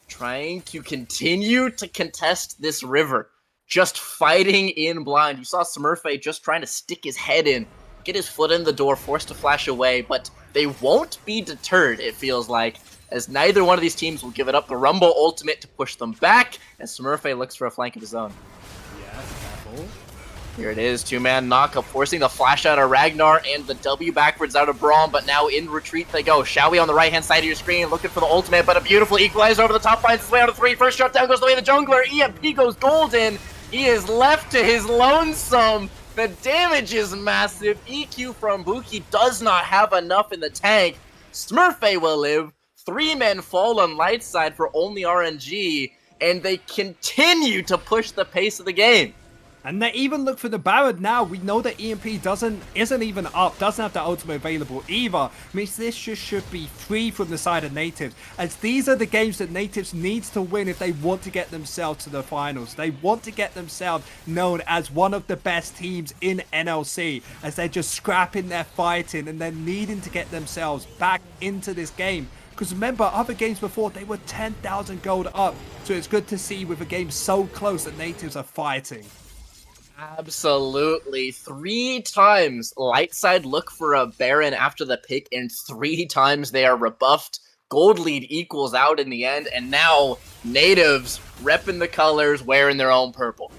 Trying to continue to contest this river. Just fighting in blind. You saw Smurfay just trying to stick his head in, get his foot in the door, forced to flash away, but they won't be deterred, it feels like, as neither one of these teams will give it up. The Rumble ultimate to push them back, as Smurfay looks for a flank of his own. Yeah, careful. Here it is, 2-man knockup, forcing the flash out of Ragnar and the W backwards out of Braum, but now in retreat they go. Xiaoi on the right-hand side of your screen, looking for the ultimate, but a beautiful equalizer over the top, finds his way out of 3. First shutdown goes the way of the jungler. EMP goes golden. He is left to his lonesome. The damage is massive. EQ from Buki does not have enough in the tank. Smurfay will live. 3 men fall on Lightside for only RNG, and they continue to push the pace of the game. And they even look for the Baron now. We know that EMP isn't even up, doesn't have the ultimate available either. Means this just should be free from the side of Nativz, as these are the games that Nativz needs to win if they want to get themselves to the finals. They want to get themselves known as one of the best teams in NLC, as they're just scrapping their fighting and they're needing to get themselves back into this game. Because remember, other games before, they were 10,000 gold up. So it's good to see with a game so close that Nativz are fighting. Absolutely. 3 times Lightside look for a Baron after the pick, and 3 times they are rebuffed. gold lead equals out in the end, and now Nativz repping the colors, wearing their own purple.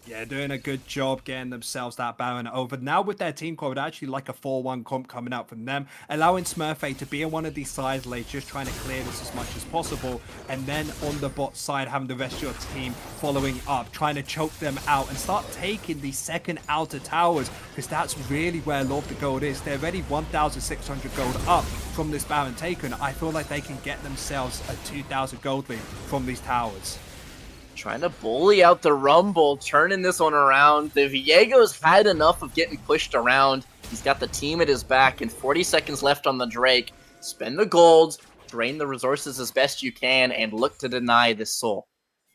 Yeah, doing a good job getting themselves that Baron over. Now with their team code, actually like a 4-1 comp coming out from them, allowing Smurfy to be in one of these side lanes, just trying to clear this as much as possible. And then on the bot side, having the rest of your team following up, trying to choke them out and start taking the second outer towers, because that's really where a lot of the gold is. They're already 1,600 gold up from this Baron taken. I feel like they can get themselves a 2,000 gold lead from these towers. Trying to bully out the Rumble, turning this one around. The Viego's had enough of getting pushed around. He's got the team at his back, and 40 seconds left on the Drake. Spend the gold, drain the resources as best you can, and look to deny this soul.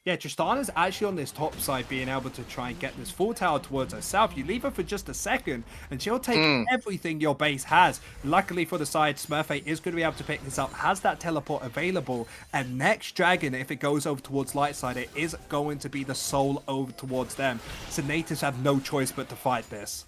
Yeah, Tristana's actually on this top side being able to try and get this full tower towards herself. You leave her for just a second and she'll take everything your base has. Luckily for the side, Smurfy is going to be able to pick this up, has that teleport available, and next dragon, if it goes over towards Lightside, it is going to be the soul over towards them. So Nativz have no choice but to fight this.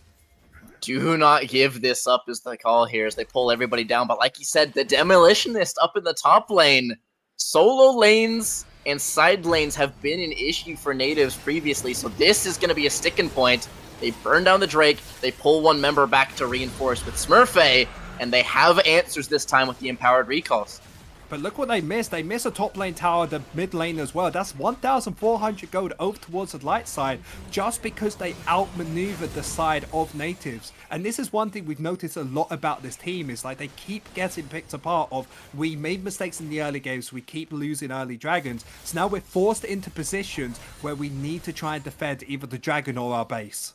Do not give this up is the call here as they pull everybody down. But like you said, the Demolitionist up in the top lane. Solo lanes and side lanes have been an issue for Nativz previously, so this is going to be a sticking point. They burn down the Drake, they pull one member back to reinforce with Smurfy, and they have answers this time with the empowered recalls. But look what they missed. They miss a top lane tower, the mid lane as well. That's 1,400 gold over towards the light side just because they outmaneuvered the side of Nativz. And this is one thing we've noticed a lot about this team is like they keep getting picked apart of we made mistakes in the early games, we keep losing early dragons. So now we're forced into positions where we need to try and defend either the dragon or our base.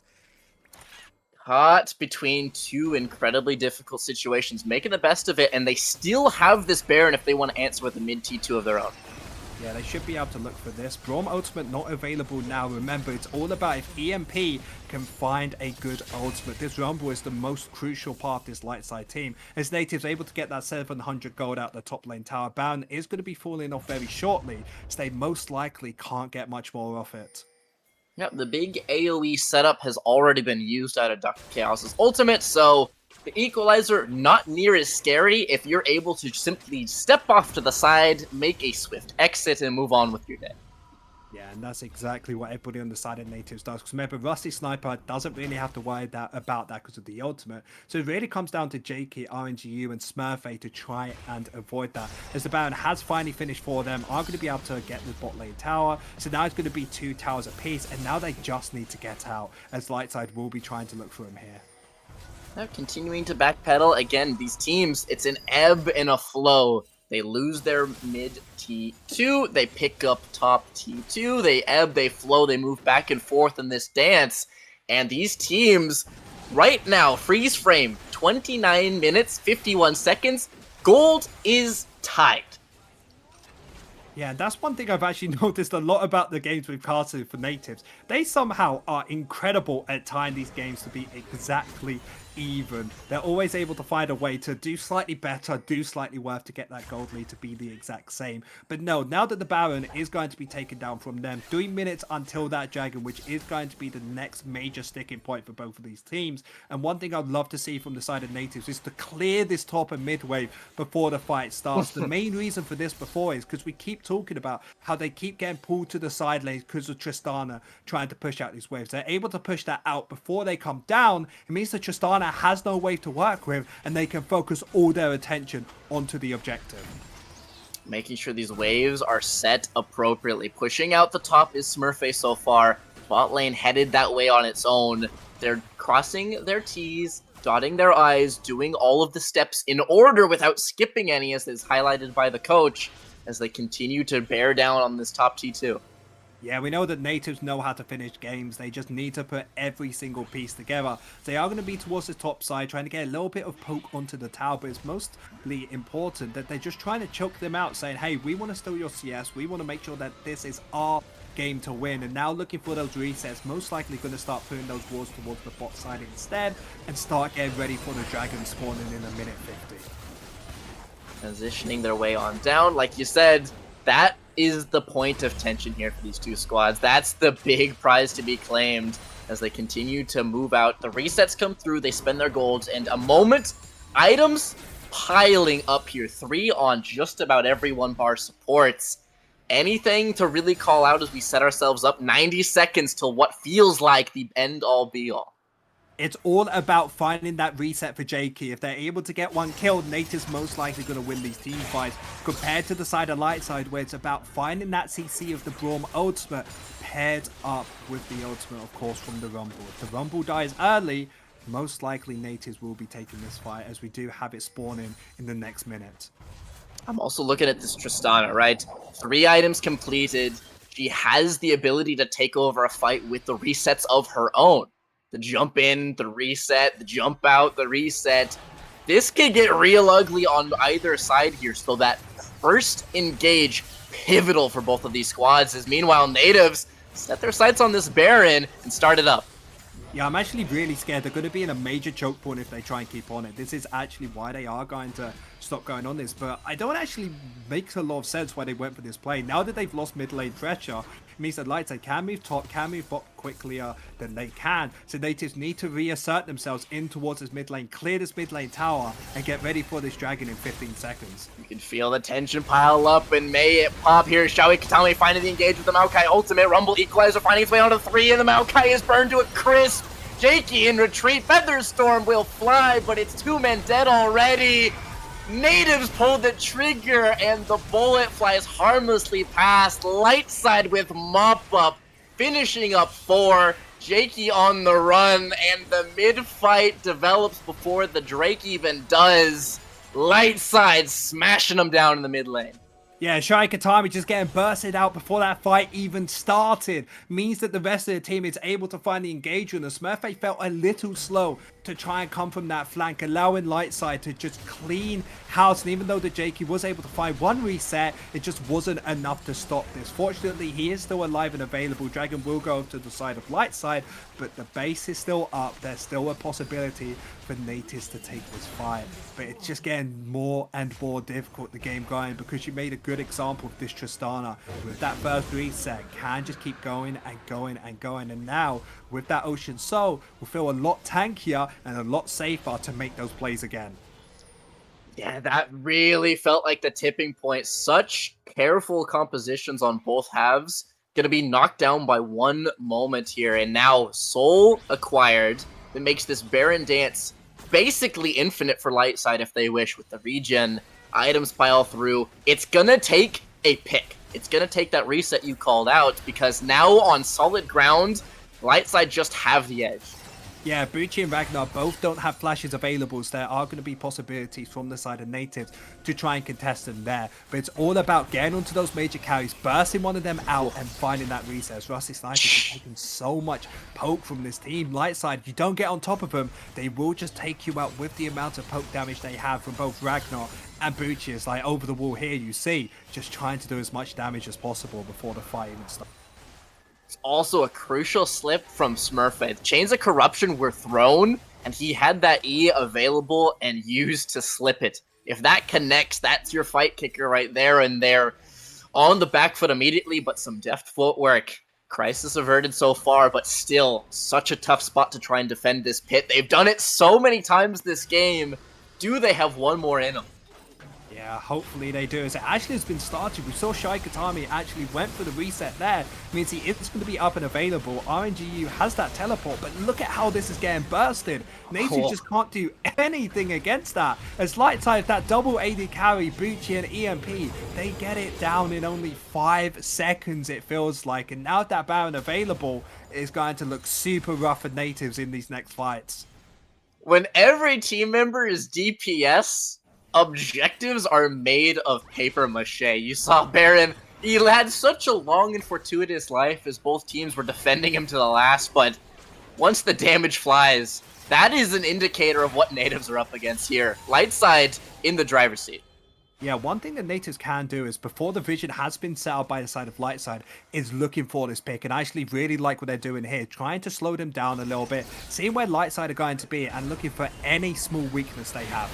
Caught between two incredibly difficult situations, making the best of it, and they still have this Baron if they want to answer with a mid T2 of their own. Yeah, they should be able to look for this. Braum ultimate not available now. Remember, it's all about if EMP can find a good ultimate. This Rumble is the most crucial part of this light side team. As Nativz able to get that 700 gold out the top lane tower, Baron is going to be falling off very shortly, so they most likely can't get much more off it. Yep, the big AoE setup has already been used out of Dr. Chaos's ultimate, so the Equalizer not near as scary if you're able to simply step off to the side, make a swift exit, and move on with your day. Yeah, and that's exactly what everybody on the side of Nativz does. Because remember, Rusty Sniper doesn't really have to worry about that because of the ultimate. So it really comes down to JK, RNGU, and Smurfy to try and avoid that. As the Baron has finally finished for them, are going to be able to get the bot lane tower. So now it's going to be 2 towers apiece, and now they just need to get out, as Lightside will be trying to look for him here. Now continuing to backpedal, again, these teams, it's an ebb and a flow. They lose their mid T2, they pick up top T2, they ebb, they flow, they move back and forth in this dance. And these teams, right now, freeze frame, 29 minutes, 51 seconds, gold is tied. Yeah, and that's one thing I've actually noticed a lot about the games we've casted for Nativz. They somehow are incredible at tying these games to be exactly even. They're always able to find a way to do slightly better, do slightly worse to get that gold lead to be the exact same. But no, now that the Baron is going to be taken down from them, 3 minutes until that dragon, which is going to be the next major sticking point for both of these teams. And one thing I'd love to see from the side of Nativz is to clear this top and mid wave before the fight starts. The main reason for this before is because we keep talking about how they keep getting pulled to the side lanes because of Tristana trying to push out these waves. They're able to push that out before they come down. It means that Tristana has no wave to work with and they can focus all their attention onto the objective. Making sure these waves are set appropriately. Pushing out the top is Smurfy so far. Bot lane headed that way on its own. They're crossing their T's, dotting their I's, doing all of the steps in order without skipping any, as is highlighted by the coach, as they continue to bear down on this top T2. Yeah, we know that Nativz know how to finish games. They just need to put every single piece together. They are going to be towards the top side, trying to get a little bit of poke onto the tower, but it's mostly important that they're just trying to choke them out, saying, hey, we want to steal your CS. We want to make sure that this is our game to win. And now looking for those resets, most likely going to start putting those walls towards the bot side instead and start getting ready for the dragon spawning in a minute 50. Transitioning their way on down. Like you said, that is the point of tension here for these two squads. That's the big prize to be claimed as they continue to move out. The resets come through, they spend their golds, and a moment, items piling up here. 3 on just about every 1-bar supports. Anything to really call out as we set ourselves up? 90 seconds till what feels like the end-all be-all. It's all about finding that reset for Jakey. If they're able to get one killed, Nativz most likely going to win these team fights. Compared to the side of Lightside, where it's about finding that CC of the Braum ultimate paired up with the ultimate, of course, from the Rumble. If the Rumble dies early, most likely Nativz will be taking this fight, as we do have it spawning in the next minute. I'm also looking at this Tristana, right? 3 items completed. She has the ability to take over a fight with the resets of her own. The jump in, the reset, the jump out, the reset. This could get real ugly on either side here, so that first engage, pivotal for both of these squads, as meanwhile Nativz set their sights on this Baron and start it up. Yeah, I'm actually really scared. They're going to be in a major choke point if they try and keep on it. This is actually why they are going to stop going on this. But I don't actually make a lot of sense why they went for this play. Now that they've lost mid lane pressure, it means that Lightside can move top, can move bot quicker than they can. So they just need to reassert themselves in towards this mid lane, clear this mid lane tower, and get ready for this dragon in 15 seconds. You can feel the tension pile up, and may it pop here. Shoei Katami finding the engage with the Maokai ultimate. Rumble Equalizer finding its way onto 3, and the Maokai is burned to a crisp. Jakey in retreat. Featherstorm will fly, but it's 2 men dead already. Nativz pulled the trigger, and the bullet flies harmlessly past. Lightside with mop-up, finishing up 4. Jakey on the run, and the mid-fight develops before the Drake even does. Lightside smashing them down in the mid lane. Yeah, Shoei Katami just getting bursted out before that fight even started means that the rest of the team is able to find the engagement. The Smurfette felt a little slow to try and come from that flank, allowing Lightside to just clean house. And even though the Jakey was able to find one reset, it just wasn't enough to stop this. Fortunately, he is still alive and available. Dragon will go to the side of Lightside, but the base is still up. There's still a possibility for Nativz to take this fight, but it's just getting more and more difficult, the game going, because you made a good example of this Tristana with that first reset can just keep going and going and going, and now with that Ocean Soul will feel a lot tankier and a lot safer to make those plays again. Yeah, that really felt like the tipping point. Such careful compositions on both halves, gonna be knocked down by one moment here, and now Soul acquired. That makes this Baron dance basically infinite for Lightside if they wish, with the regen. Items pile through. It's gonna take a pick. It's gonna take that reset you called out, because now on solid ground, Lightside just have the edge. Yeah, Bucci and Ragnar both don't have flashes available, so there are going to be possibilities from the side of Nativz to try and contest them there. But it's all about getting onto those major carries, bursting one of them out, and finding that reset. Rusty Sniper is taking so much poke from this team. Lightside, you don't get on top of them, they will just take you out with the amount of poke damage they have from both Ragnar and Bucci. It's like over the wall here, you see, just trying to do as much damage as possible before the fight even starts. It's also a crucial slip from Smurfette. Chains of Corruption were thrown, and he had that E available and used to slip it. If that connects, that's your fight kicker right there, and they're on the back foot immediately, but some deft footwork. Crisis averted so far, but still such a tough spot to try and defend this pit. They've done it so many times this game. Do they have one more in them? Yeah, hopefully they do. As it actually has been started, we saw Shoei Katami actually went for the reset there. Means he is going to be up and available. RNGU has that teleport, but look at how this is getting bursted. Nativz just can't do anything against that. As Lightside, that double AD carry, Bucci and EMP, they get it down in only 5 seconds, it feels like. And now that Baron available is going to look super rough for Nativz in these next fights. When every team member is DPS, objectives are made of paper mache. You saw Baron, he had such a long and fortuitous life as both teams were defending him to the last, but once the damage flies, that is an indicator of what Nativz are up against here. Lightside in the driver's seat. Yeah, one thing that Nativz can do is, before the vision has been set up by the side of Lightside, is looking for this pick. And I actually really like what they're doing here, trying to slow them down a little bit, seeing where Lightside are going to be, and looking for any small weakness they have.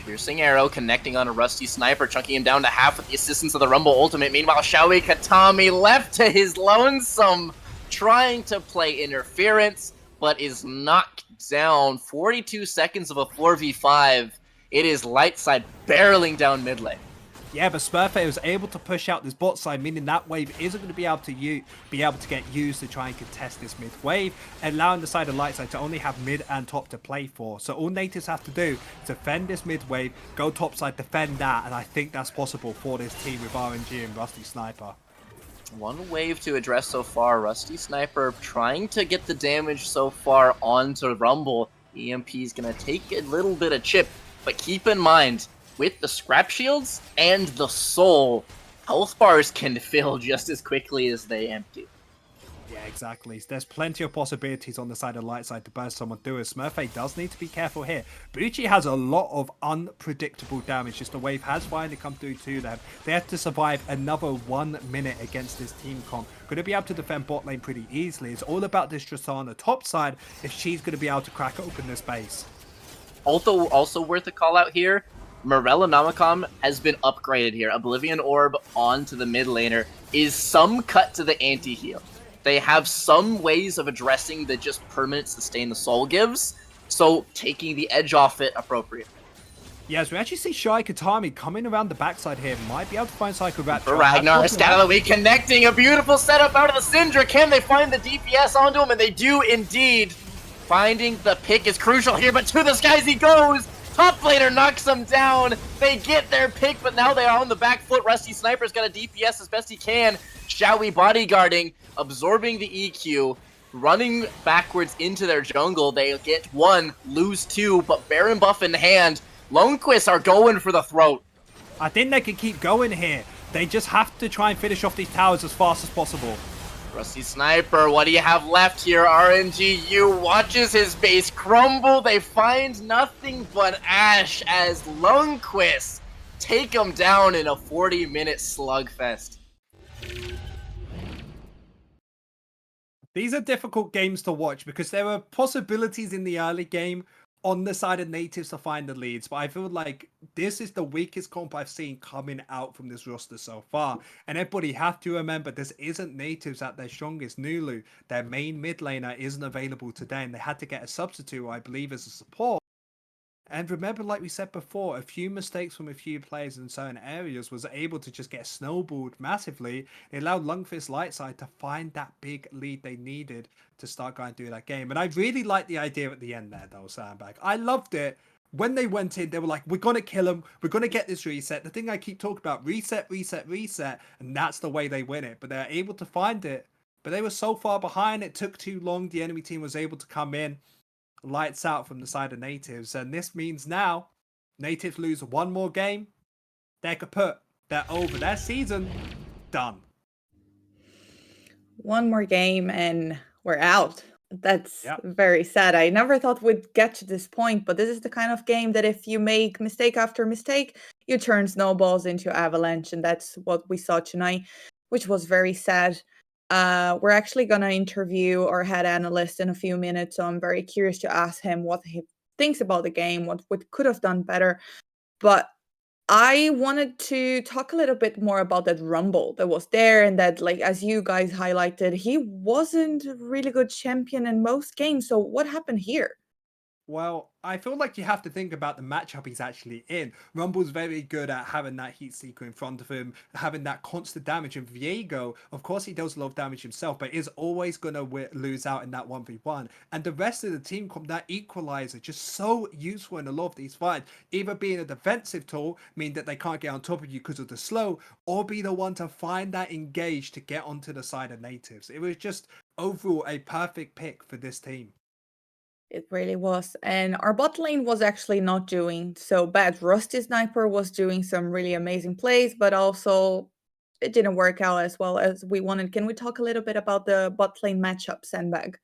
Piercing arrow connecting on a Rusty Sniper, chunking him down to half with the assistance of the Rumble ultimate. Meanwhile, Shoei Katami left to his lonesome, trying to play interference, but is knocked down. 42 seconds of a 4v5. It is Lightside barreling down mid lane. Yeah, but Smurfette was able to push out this bot side, meaning that wave isn't going to be able to get used to try and contest this mid wave, allowing the side of Lightside to only have mid and top to play for. So all Nativz have to do is defend this mid wave, go top side, defend that, and I think that's possible for this team with RNG and Rusty Sniper. One wave to address so far. Rusty Sniper trying to get the damage so far onto Rumble. EMP is going to take a little bit of chip, but keep in mind, with the scrap shields and the soul, health bars can fill just as quickly as they empty. Yeah, exactly. There's plenty of possibilities on the side of Lightside to burst someone through. Smurfette does need to be careful here. Bucci has a lot of unpredictable damage. Just the wave has finally come through to them. They have to survive another 1 minute against this team comp. Going to be able to defend bot lane pretty easily. It's all about this Tristana top side if she's going to be able to crack open this base. Also worth a call out here, Morella Nomicom has been upgraded here. Oblivion Orb onto the mid laner is some cut to the anti-heal. They have some ways of addressing the just permanent sustain the soul gives, so taking the edge off it appropriate. Yes, we actually see Shy Katami coming around the backside here. Might be able to find Psycho Rapture. Ragnar stat of the week connecting a beautiful setup out of the Syndra. Can they find the DPS onto him? And they do indeed. Finding the pick is crucial here, but to the skies he goes. Top laner knocks him down. They get their pick, but now they are on the back foot. Rusty Sniper's got a DPS as best he can. Showy bodyguarding, absorbing the EQ, running backwards into their jungle. They get 1, lose 2, but Baron buff in hand. Lundqvist are going for the throat. I think they can keep going here. They just have to try and finish off these towers as fast as possible. Rusty Sniper, what do you have left here? RNGU watches his base crumble. They find nothing but ash as Lundqvist take him down in a 40-minute slugfest. These are difficult games to watch because there are possibilities in the early game on the side of Nativz to find the leads, but I feel like this is the weakest comp I've seen coming out from this roster so far. And everybody have to remember, this isn't Nativz at their strongest. Nulu, their main mid laner, isn't available today, and they had to get a substitute, I believe, as a support. And remember, like we said before, a few mistakes from a few players in certain areas was able to just get snowballed massively. It allowed Lundqvist Lightside to find that big lead they needed to start going through that game. And I really liked the idea at the end there, though, Sandbag. I loved it. When they went in, they were like, we're going to kill him. We're going to get this reset. The thing I keep talking about, reset, reset, reset. And that's the way they win it. But they're able to find it. But they were so far behind, it took too long. The enemy team was able to come in. Lights out from the side of Nativz, and this means now Nativz lose one more game, they're kaput. They're over. Their season done. One more game and we're out. That's very sad. I never thought we'd get to this point, but this is the kind of game that if you make mistake after mistake, you turn snowballs into avalanche, and that's what we saw tonight, which was very sad. We're actually going to interview our head analyst in a few minutes, so I'm very curious to ask him what he thinks about the game, what we could have done better. But I wanted to talk a little bit more about that rumble that was there, and that, like, as you guys highlighted, he wasn't a really good champion in most games. So what happened here? Well, I feel like you have to think about the matchup he's actually in. Rumble's very good at having that heat seeker in front of him, having that constant damage. And Viego, of course, he does a lot of damage himself, but is always going to lose out in that 1v1. And the rest of the team, that equalizer, just so useful in a lot of these fights. Either being a defensive tool, meaning that they can't get on top of you because of the slow, or be the one to find that engage to get onto the side of Nativz. It was just overall a perfect pick for this team. It really was. And our bot lane was actually not doing so bad. Rusty Sniper was doing some really amazing plays, but also it didn't work out as well as we wanted. Can we talk a little bit about the bot lane matchup, Sandbag?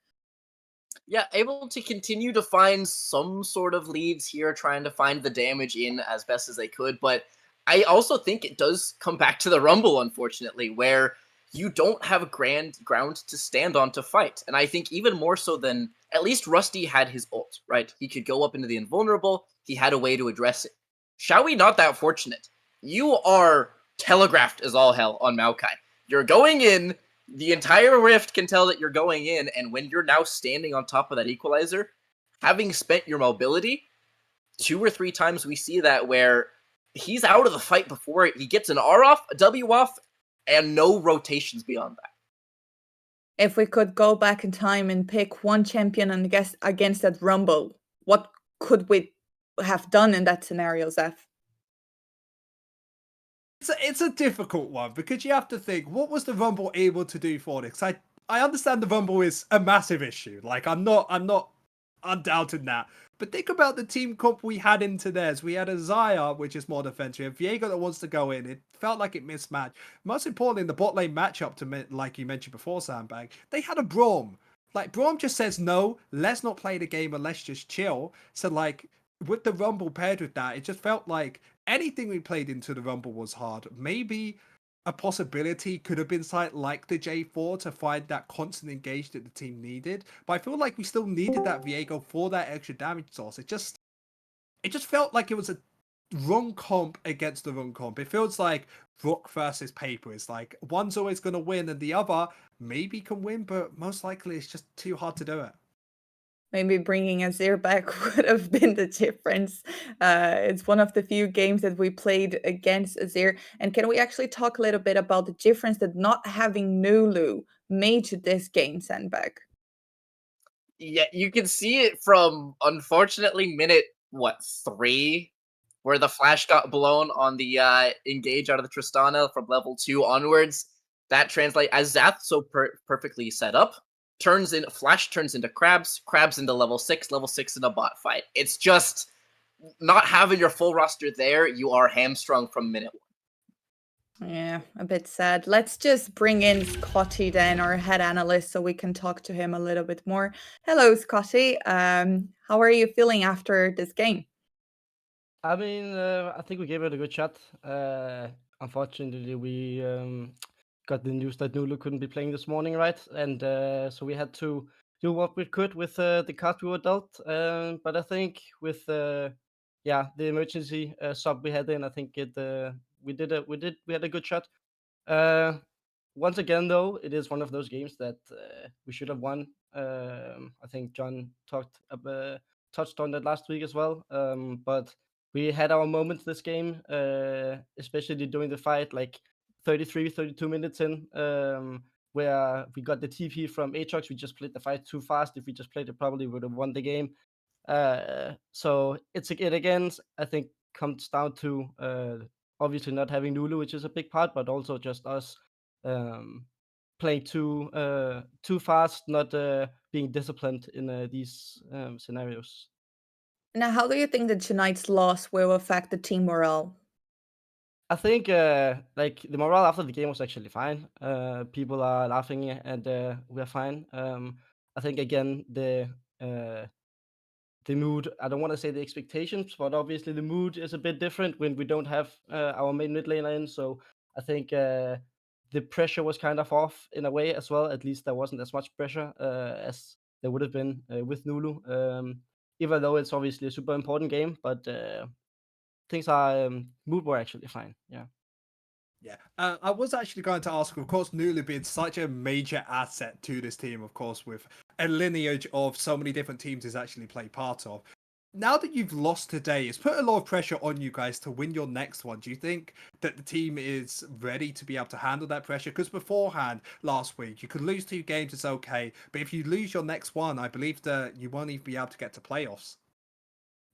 Yeah, able to continue to find some sort of leads here, trying to find the damage in as best as they could. But I also think it does come back to the Rumble, unfortunately, where you don't have ground to stand on to fight. And I think even more so than, at least Rusty had his ult, right? He could go up into the invulnerable. He had a way to address it. Xiaoyi, not that fortunate. You are telegraphed as all hell on Maokai. You're going in, the entire rift can tell that you're going in, and when you're now standing on top of that equalizer, having spent your mobility, 2 or 3 times we see that where he's out of the fight before he gets an R off, a W off, and no rotations beyond that. If we could go back in time and pick one champion and guess against that Rumble, what could we have done in that scenario, Zeph? It's a difficult one because you have to think, what was the Rumble able to do for this? I understand the Rumble is a massive issue. Like I'm not undoubting that. But think about the team comp we had into theirs. We had a Zaya, which is more defensive, and Viego that wants to go in. It felt like it mismatched. Most importantly, in the bot lane matchup, like you mentioned before, Sandbag, they had a Braum. Like, Braum just says, no, let's not play the game and let's just chill. So, like, with the Rumble paired with that, it just felt like anything we played into the Rumble was hard. Maybe a possibility could have been something like the J4 to find that constant engage that the team needed. But I feel like we still needed that Viego for that extra damage source. It just felt like it was a wrong comp against the wrong comp. It feels like Rook versus Paper. It's like one's always going to win and the other maybe can win, but most likely it's just too hard to do it. Maybe bringing Azir back would have been the difference. It's one of the few games that we played against Azir. And can we actually talk a little bit about the difference that not having Nulu made to this game, Sandbag? Yeah, you can see it from, unfortunately, minute, 3? Where the flash got blown on the engage out of the Tristana from level 2 onwards. That translates, as Zath so perfectly set up, flash turns into crabs into level 6 in a bot fight. It's just not having your full roster there, you are hamstrung from minute 1. Yeah, a bit sad. Let's just bring in Scotty then, our head analyst, so we can talk to him a little bit more. Hello, Scotty. How are you feeling after this game? I mean, I think we gave it a good shot. Unfortunately, we got the news that Nulu couldn't be playing this morning, right? And so we had to do what we could with the cards we were dealt. But I think with the emergency sub we had in, I think we had a good shot. Once again, though, it is one of those games that we should have won. I think John touched on that last week as well. But we had our moments this game, especially during the fight, like 33, 32 minutes in, where we got the TP from Aatrox. We just played the fight too fast. If we just played it, probably would have won the game. So it again, I think, comes down to obviously not having Nulu, which is a big part, but also just us playing too fast, not being disciplined in these scenarios. Now, how do you think that tonight's loss will affect the team morale? I think like the morale after the game was actually fine. People are laughing and we're fine. I think again the mood, I don't want to say the expectations, but obviously the mood is a bit different when we don't have our main mid laner in. So I think the pressure was kind of off in a way as well. At least there wasn't as much pressure as there would have been with Nulu. Even though it's obviously a super important game, but things are mood were actually fine. Yeah. Yeah, I was actually going to ask, of course, Nulu being such a major asset to this team, of course, with a lineage of so many different teams he's actually played part of. Now that you've lost today, it's put a lot of pressure on you guys to win your next one. Do you think that the team is ready to be able to handle that pressure? Because beforehand, last week, you could lose 2 games, it's okay. But if you lose your next one, I believe that you won't even be able to get to playoffs.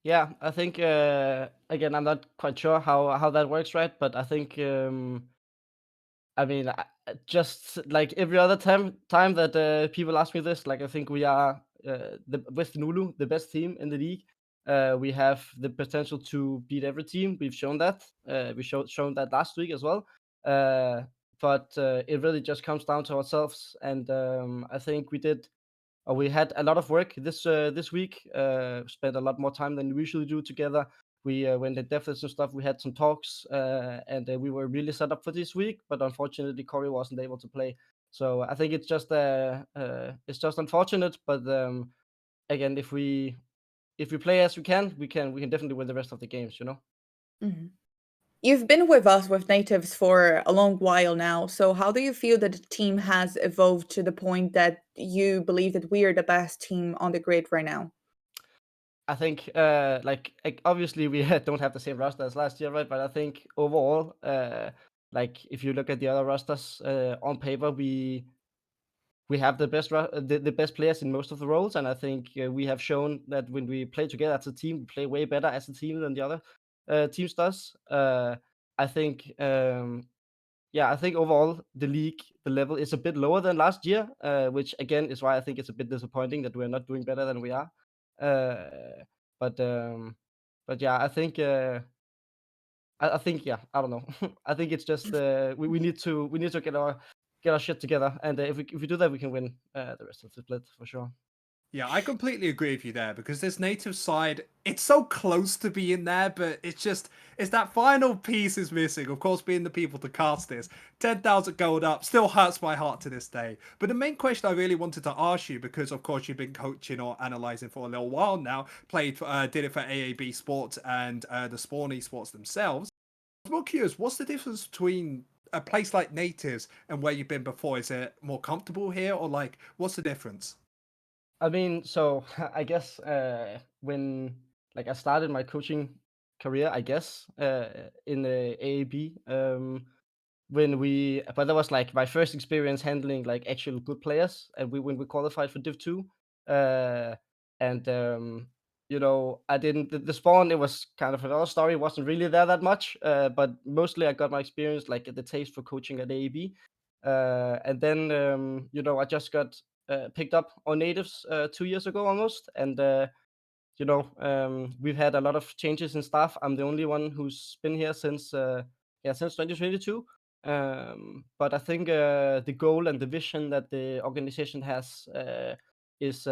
Yeah, I think again, I'm not quite sure how that works, right? But I think I mean, just like every other time that people ask me this, like I think we are with Nulu the best team in the league. We have the potential to beat every team. We've shown that. We shown that last week as well. But it really just comes down to ourselves, and I think we had a lot of work this week. Spent a lot more time than we usually do together. We went in depth and stuff. We had some talks, and we were really set up for this week. But unfortunately, Corey wasn't able to play. So I think it's just unfortunate. But again, if we play as we can definitely win the rest of the games. You know. Mm-hmm. You've been with us with Nativz for a long while now. So how do you feel that the team has evolved to the point that you believe that we are the best team on the grid right now? I think like obviously we don't have the same roster as last year, right? But I think overall, like if you look at the other rosters on paper, we have the the best players in most of the roles, and I think we have shown that when we play together as a team, we play way better as a team than the other teams does. I think yeah, I think overall the league, the level is a bit lower than last year, which again is why I think it's a bit disappointing that we're not doing better than we are. Uh, but um, but yeah, I think I think yeah, I don't know. I think it's just we need to get our shit together, and if we do that, we can win the rest of the split for sure. Yeah, I completely agree with you there because this native side, it's so close to being there, but it's that final piece is missing. Of course, being the people to cast this, 10,000 gold up still hurts my heart to this day. But the main question I really wanted to ask you, because of course you've been coaching or analyzing for a little while now, did it for AAB Sports and the Spawn Esports themselves. I was more curious, what's the difference between a place like Nativz and where you've been before? Is it more comfortable here, or like what's the difference? I mean, so I guess when like I started my coaching career, I guess in the AAB, but that was like my first experience handling like actual good players, and when we qualified for Div 2, uh, and you know, I didn't the Spawn. It was kind of another story. It wasn't really there that much, but mostly I got my experience like the taste for coaching at AAB, and then you know, I just got picked up on Nativz 2 years ago almost, and you know, we've had a lot of changes in staff. I'm the only one who's been here since since 2022. But I think the goal and the vision that the organization has is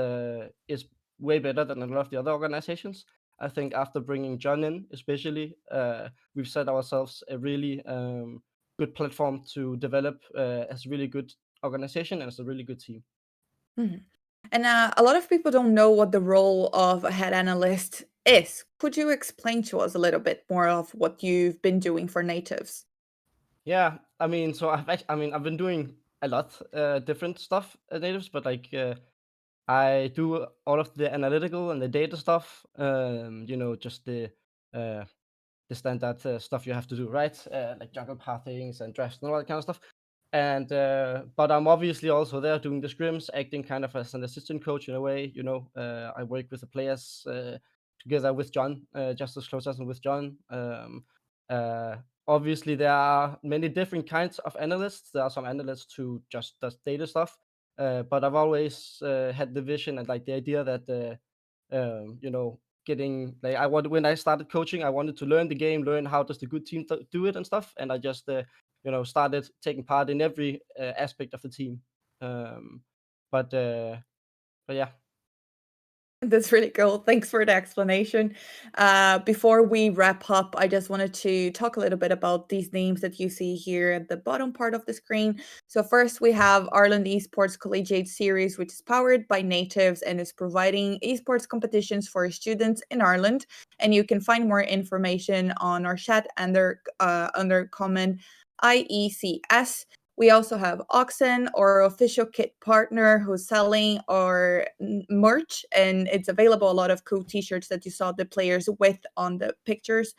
way better than a lot of the other organizations. I think after bringing John in, especially, we've set ourselves a really good platform to develop as a really good organization and as a really good team. Mhm. And a lot of people don't know what the role of a head analyst is. Could you explain to us a little bit more of what you've been doing for Nativz? Yeah, I mean, so I've been doing a lot different stuff at Nativz, but like I do all of the analytical and the data stuff. You know, just uh, the standard stuff you have to do, right? Like jungle pathings and drafts and all that kind of stuff. And but I'm obviously also there doing the scrims, acting kind of as an assistant coach in a way. You know, I work with the players together with John, just as close as with John. Uh, Obviously, there are many different kinds of analysts. There are some analysts who just does data stuff, but I've always had the vision and like the idea that you know, getting like when I started coaching, I wanted to learn the game, learn how does the good team do it and stuff, and I just you know, started taking part in every aspect of the team. Um, but uh, but yeah. That's really cool. Thanks for the explanation. Before we wrap up, I just wanted to talk a little bit about these names that you see here at the bottom part of the screen. So first we have Ireland Esports Collegiate Series, which is powered by Nativz and is providing esports competitions for students in Ireland. And you can find more information on our chat under comment IECS. We also have Oxen, our official kit partner, who's selling our merch, and it's available. A lot of cool T-shirts that you saw the players with on the pictures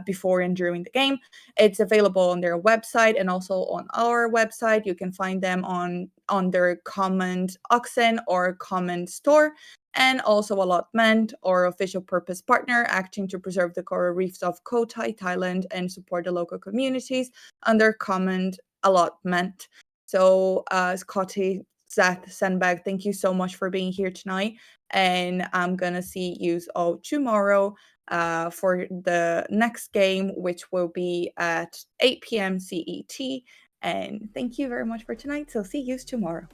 before and during the game. It's available on their website and also on our website. You can find them on their Comment Oxen or Comment store. And also Allotment, our official purpose partner, acting to preserve the coral reefs of Koh Tai, Thailand, and support the local communities under Comment Allotment. So, Scotty, Zach, Sandbag, thank you so much for being here tonight. And I'm going to see you all tomorrow for the next game, which will be at 8 p.m. CET. And thank you very much for tonight. So, see you tomorrow.